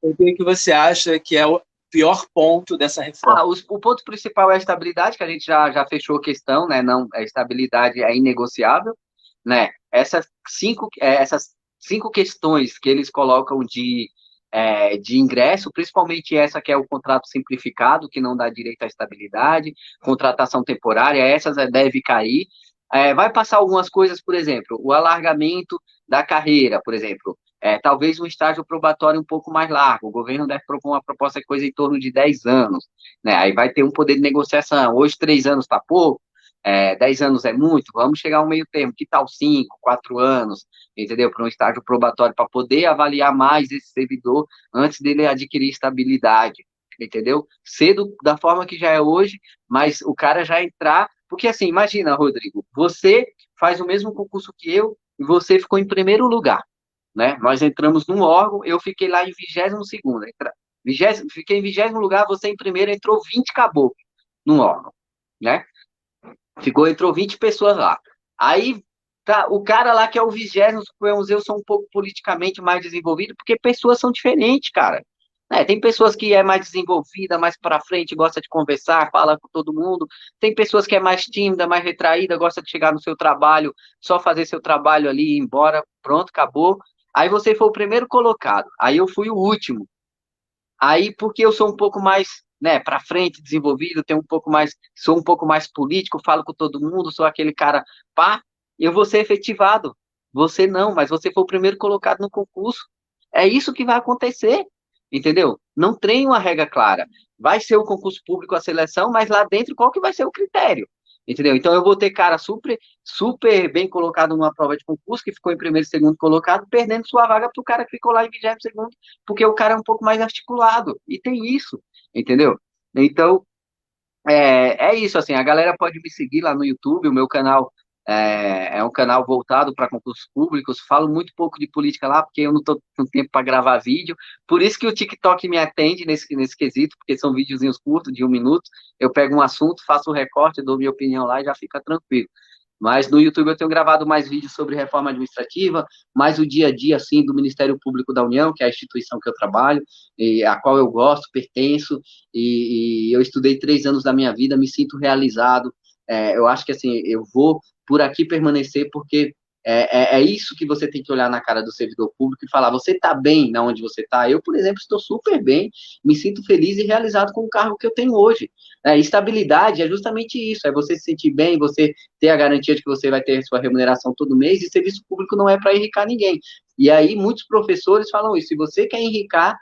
O que você acha que é o pior ponto dessa reforma? O ponto principal é a estabilidade, que a gente já fechou a questão, né? Não, a estabilidade é inegociável, né? Essas cinco questões que eles colocam de ingresso, principalmente essa que é o contrato simplificado, que não dá direito à estabilidade, contratação temporária, essas deve cair. Vai passar algumas coisas, por exemplo, o alargamento da carreira, por exemplo, talvez um estágio probatório um pouco mais largo, o governo deve propor uma proposta de coisa em torno de 10 anos, né? Aí vai ter um poder de negociação, hoje 3 anos está pouco, 10 anos é muito, vamos chegar a um meio termo, que tal 5, 4 anos, entendeu? Para um estágio probatório, para poder avaliar mais esse servidor antes dele adquirir estabilidade. entendeu? Cedo da forma que já é hoje, mas o cara já entrar, porque assim, imagina, Rodrigo, você faz o mesmo concurso que eu e você ficou em primeiro lugar, né? Nós entramos num órgão, eu fiquei lá em 22º, fiquei em 20º lugar, você em primeiro, entrou 20 caboclos num órgão, né? Entrou 20 pessoas lá. Aí, tá, o cara lá que é o 20º, suponhamos eu, sou um pouco politicamente mais desenvolvido, porque pessoas são diferentes, cara. Tem pessoas que é mais desenvolvida, mais para frente, gosta de conversar, fala com todo mundo. Tem pessoas que é mais tímida, mais retraída, gosta de chegar no seu trabalho, só fazer seu trabalho ali, ir embora, pronto, acabou. Aí você foi o primeiro colocado. Aí eu fui o último. Aí, porque eu sou um pouco mais, né, para frente, desenvolvido, sou um pouco mais político, falo com todo mundo, sou aquele cara, pá, eu vou ser efetivado. Você não, mas você foi o primeiro colocado no concurso. É isso que vai acontecer, entendeu? Não tem uma regra clara. Vai ser o concurso público a seleção, mas lá dentro qual que vai ser o critério? Entendeu? Então eu vou ter cara super bem colocado numa prova de concurso, que ficou em primeiro e segundo colocado, perdendo sua vaga para o cara que ficou lá em 22º, porque o cara é um pouco mais articulado, e tem isso, entendeu? Então, é isso, assim, a galera pode me seguir lá no YouTube, o meu canal é um canal voltado para concursos públicos, falo muito pouco de política lá, porque eu não estou com tempo para gravar vídeo, por isso que o TikTok me atende nesse quesito, porque são videozinhos curtos, de 1 minuto, eu pego um assunto, faço o recorte, dou minha opinião lá e já fica tranquilo. Mas no YouTube eu tenho gravado mais vídeos sobre reforma administrativa, mais o dia a dia, assim, do Ministério Público da União, que é a instituição que eu trabalho, e a qual eu gosto, pertenço, e eu estudei 3 anos da minha vida, me sinto realizado. Eu acho que, assim, eu vou por aqui permanecer porque é isso que você tem que olhar na cara do servidor público e falar, você está bem na onde você está? Eu, por exemplo, estou super bem, me sinto feliz e realizado com o cargo que eu tenho hoje. Estabilidade é justamente isso, é você se sentir bem, você ter a garantia de que você vai ter sua remuneração todo mês, e serviço público não é para enricar ninguém. E aí muitos professores falam isso, se você quer enricar,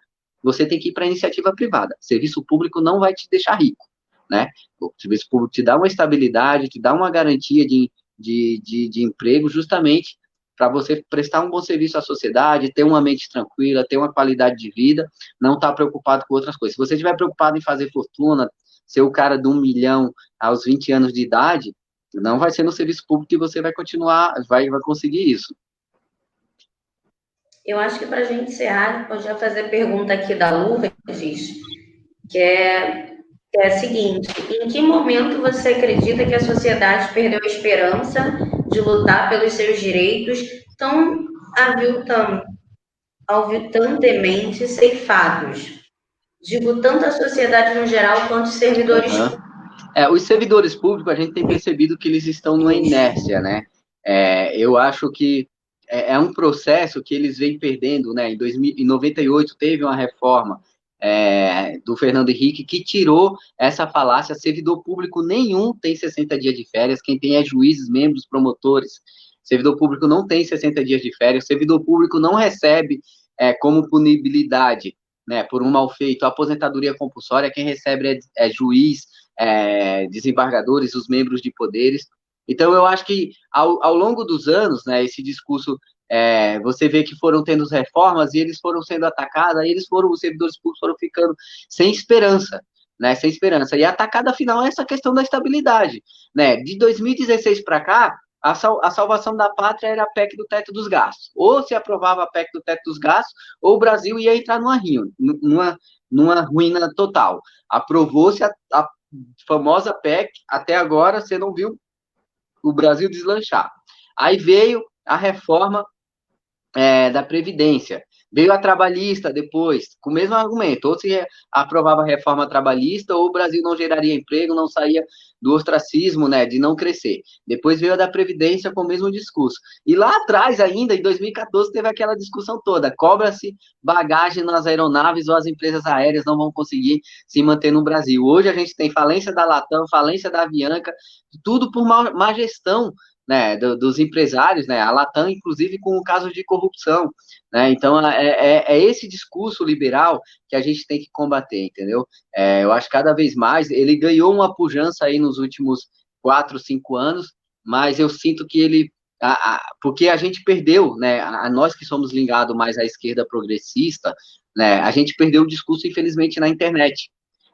você tem que ir para a iniciativa privada. Serviço público não vai te deixar rico, né? O serviço público te dá uma estabilidade, te dá uma garantia de emprego, justamente para você prestar um bom serviço à sociedade, ter uma mente tranquila, ter uma qualidade de vida, não estar preocupado com outras coisas. Se você estiver preocupado em fazer fortuna, ser o cara de 1 milhão aos 20 anos de idade, não vai ser no serviço público que você vai continuar, vai conseguir isso. Eu acho que para a gente encerrar, pode já fazer a pergunta aqui da Lourdes, que é a seguinte: em que momento você acredita que a sociedade perdeu a esperança de lutar pelos seus direitos tão aviltantemente ceifados? Digo, tanto a sociedade no geral quanto os servidores públicos. Os servidores públicos, a gente tem percebido que eles estão numa inércia, né? Eu acho que é um processo que eles vêm perdendo, né? Em 98 teve uma reforma do Fernando Henrique que tirou essa falácia. Servidor público nenhum tem 60 dias de férias, quem tem é juízes, membros, promotores. Servidor público não tem 60 dias de férias, servidor público não recebe como punibilidade, né, por um mal feito, a aposentadoria compulsória, quem recebe é juiz, desembargadores, os membros de poderes. Então, eu acho que ao longo dos anos, né, esse discurso, você vê que foram tendo reformas e eles foram sendo atacados, aí os servidores públicos foram ficando sem esperança, né, sem esperança. E a atacada final é essa questão da estabilidade, né? De 2016 para cá, a salvação da pátria era a PEC do teto dos gastos. Ou se aprovava a PEC do teto dos gastos, ou o Brasil ia entrar numa ruína total. Aprovou-se a famosa PEC, até agora você não viu o Brasil deslanchar. Aí veio a reforma da Previdência. Veio a trabalhista depois, com o mesmo argumento, ou se aprovava a reforma trabalhista, ou o Brasil não geraria emprego, não saía do ostracismo, né, de não crescer. Depois veio a da Previdência com o mesmo discurso. E lá atrás ainda, em 2014, teve aquela discussão toda, cobra-se bagagem nas aeronaves ou as empresas aéreas não vão conseguir se manter no Brasil. Hoje a gente tem falência da Latam, falência da Avianca, tudo por má gestão, né, dos empresários, né, a Latam, inclusive, com o caso de corrupção, né, então é esse discurso liberal que a gente tem que combater, entendeu? Eu acho que cada vez mais, ele ganhou uma pujança aí nos últimos 4, 5 anos, mas eu sinto que ele, porque a gente perdeu, né, nós que somos ligados mais à esquerda progressista, né, a gente perdeu o discurso, infelizmente, na internet,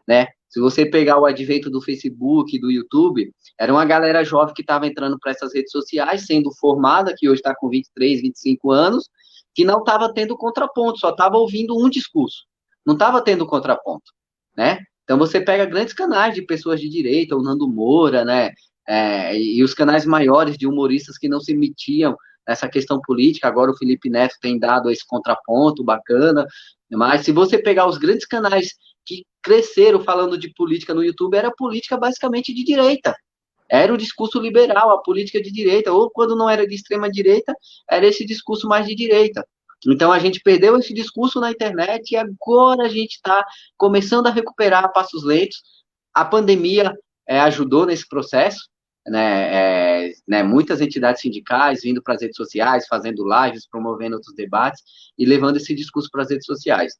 né? Se você pegar o advento do Facebook, do YouTube, era uma galera jovem que estava entrando para essas redes sociais, sendo formada, que hoje está com 23, 25 anos, que não estava tendo contraponto, só estava ouvindo um discurso, não estava tendo contraponto, né? Então você pega grandes canais de pessoas de direita, o Nando Moura, né? E os canais maiores de humoristas que não se metiam nessa questão política, agora o Felipe Neto tem dado esse contraponto bacana, mas se você pegar os grandes canais que cresceram falando de política no YouTube, era política basicamente de direita. Era o discurso liberal, a política de direita, ou quando não era de extrema direita, era esse discurso mais de direita. Então a gente perdeu esse discurso na internet e agora a gente está começando a recuperar a passos lentos. A pandemia ajudou nesse processo, né, muitas entidades sindicais vindo para as redes sociais, fazendo lives, promovendo outros debates e levando esse discurso para as redes sociais.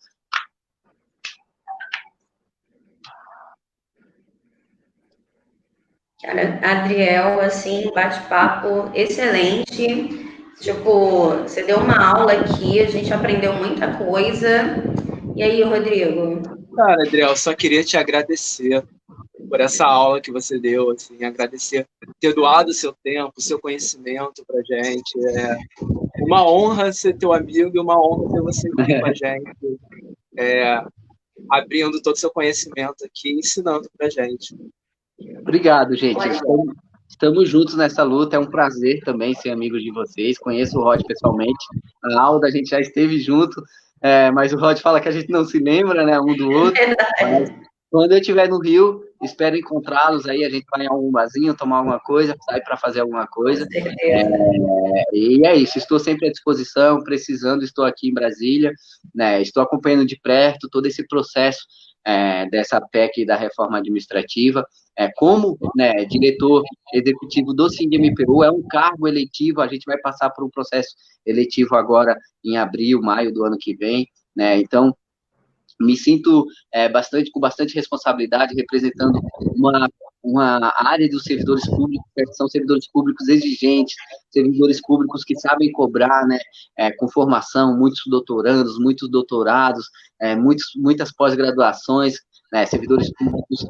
Cara, Adriel, assim, bate-papo excelente. Tipo, você deu uma aula aqui, a gente aprendeu muita coisa. E aí, Rodrigo? Cara, Adriel, só queria te agradecer por essa aula que você deu, assim, agradecer ter doado o seu tempo, o seu conhecimento pra gente. É uma honra ser teu amigo e uma honra ter você aqui com a gente, abrindo todo o seu conhecimento aqui, ensinando pra gente. Obrigado, gente. Estamos juntos nessa luta. É um prazer também ser amigo de vocês. Conheço o Rod pessoalmente. A Alda, a gente já esteve junto, mas o Rod fala que a gente não se lembra, né, um do outro. Mas quando eu estiver no Rio, espero encontrá-los aí. A gente vai em algum barzinho, tomar alguma coisa, sair para fazer alguma coisa. E é isso. Estou sempre à disposição. Precisando, estou aqui em Brasília, né? Estou acompanhando de perto todo esse processo dessa PEC da reforma administrativa. Como, né, diretor executivo do SINDMPU, é um cargo eletivo, a gente vai passar por um processo eletivo agora em abril, maio do ano que vem, né, então me sinto com bastante responsabilidade, representando uma área dos servidores públicos, que são servidores públicos exigentes, servidores públicos que sabem cobrar, né, com formação, muitos doutorandos, muitos doutorados, muitas pós-graduações, né, servidores públicos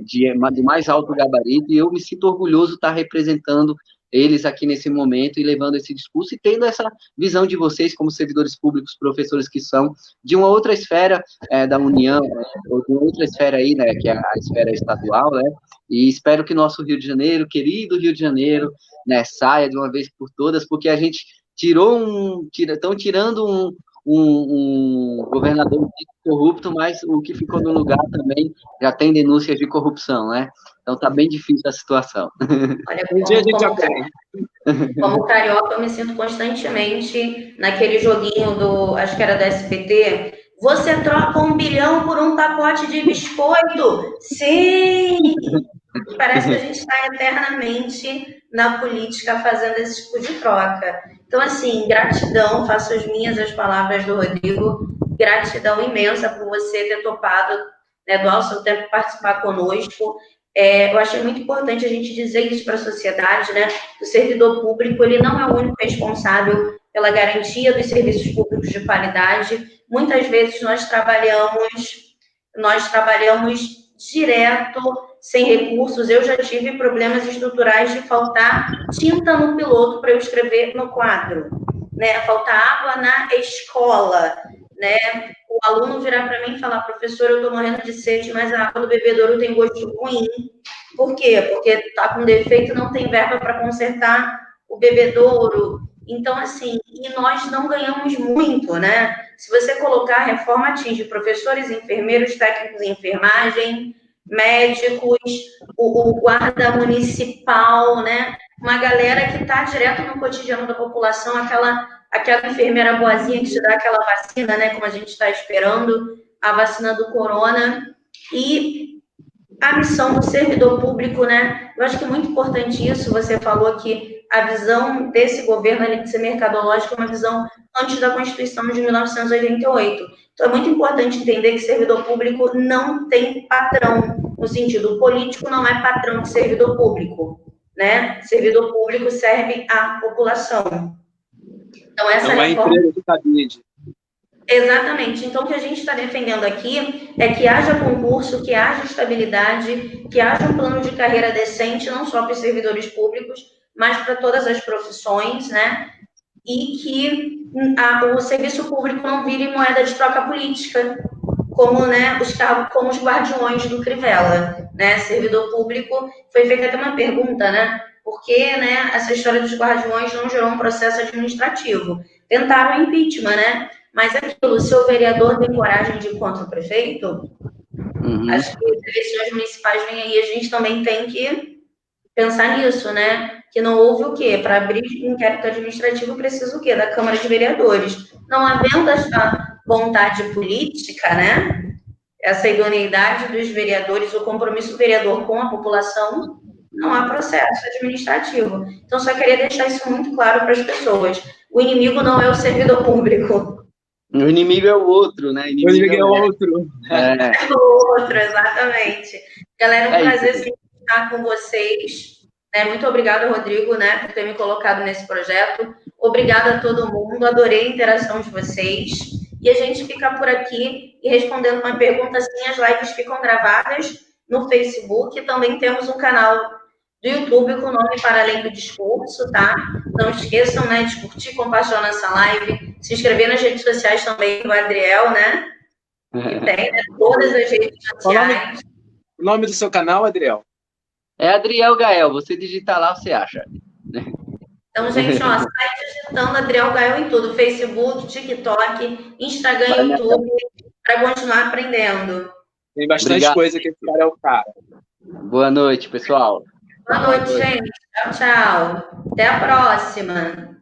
de mais alto gabarito, e eu me sinto orgulhoso de estar representando eles aqui nesse momento e levando esse discurso e tendo essa visão de vocês como servidores públicos, professores que são de uma outra esfera da União, ou de uma outra esfera aí, né, que é a esfera estadual, né, e espero que nosso Rio de Janeiro, querido Rio de Janeiro, né, saia de uma vez por todas, porque a gente estão tirando um governador corrupto, mas o que ficou no lugar também já tem denúncias de corrupção, né? Então tá bem difícil a situação. Olha, como carioca, eu me sinto constantemente naquele joguinho acho que era da SBT. Você troca 1 bilhão por um pacote de biscoito? Sim! Parece que a gente está eternamente na política fazendo esse tipo de troca. Então, assim, gratidão, faço as palavras do Rodrigo, gratidão imensa por você ter topado, né, doar o seu tempo participar conosco. Eu achei muito importante a gente dizer isso para a sociedade, né? O servidor público, ele não é o único responsável pela garantia dos serviços públicos de qualidade. Muitas vezes nós trabalhamos direto, sem recursos. Eu já tive problemas estruturais de faltar tinta no piloto para eu escrever no quadro, né? Faltar água na escola, né? O aluno virar para mim e falar: professor, eu estou morrendo de sede, mas a água do bebedouro tem gosto ruim. Por quê? Porque está com defeito e não tem verba para consertar o bebedouro. Então, assim, e nós não ganhamos muito, né? Se você colocar, a reforma atinge professores, enfermeiros, técnicos em enfermagem, médicos, o guarda municipal, né? Uma galera que está direto no cotidiano da população, aquela enfermeira boazinha que te dá aquela vacina, né? Como a gente está esperando, a vacina do corona. E a missão do servidor público, né? Eu acho que é muito importante isso. Você falou que a visão desse governo, além de ser mercadológica, é uma visão antes da Constituição de 1988. Então, é muito importante entender que servidor público não tem patrão, no sentido político não é patrão de servidor público, né? Servidor público serve à população. Então, essa não é empresa de cabide. Exatamente. Então, o que a gente está defendendo aqui é que haja concurso, que haja estabilidade, que haja um plano de carreira decente, não só para os servidores públicos, mas para todas as profissões, né? E que o serviço público não vire moeda de troca política, como, né, como os guardiões do Crivella, né? Servidor público, foi feita até uma pergunta, né? Por que, né, essa história dos guardiões não gerou um processo administrativo? Tentaram o impeachment, né? Mas aquilo, se o vereador tem coragem de ir contra o prefeito, acho que as eleições municipais vêm aí, a gente também tem que pensar nisso, né? Que não houve o quê? Para abrir inquérito administrativo precisa o quê? Da Câmara de Vereadores. Não havendo essa vontade política, né? Essa idoneidade dos vereadores, o compromisso do vereador com a população, não há processo administrativo. Então, só queria deixar isso muito claro para as pessoas. O inimigo não é o servidor público. O inimigo é o outro, né? O inimigo é outro. É o outro, exatamente. Galera, um prazer sim, estar com vocês. Né? Muito obrigada, Rodrigo, né, por ter me colocado nesse projeto. Obrigada a todo mundo, adorei a interação de vocês. E a gente fica por aqui e respondendo uma pergunta assim, as lives ficam gravadas no Facebook. Também temos um canal do YouTube com o nome Para Além do Discurso, tá? Não esqueçam, né, de curtir, compartilhar essa live, se inscrever nas redes sociais também do Adriel, né? Que tem, né, todas as redes sociais. O nome do seu canal, Adriel? É Adriel Gael, você digitar lá, você acha. Então, gente, ó, sai digitando Adriel Gael em tudo, Facebook, TikTok, Instagram, YouTube, para continuar aprendendo. Tem bastante coisa que esse cara é o cara. Boa noite, pessoal. Boa noite, gente. Tchau, tchau. Até a próxima.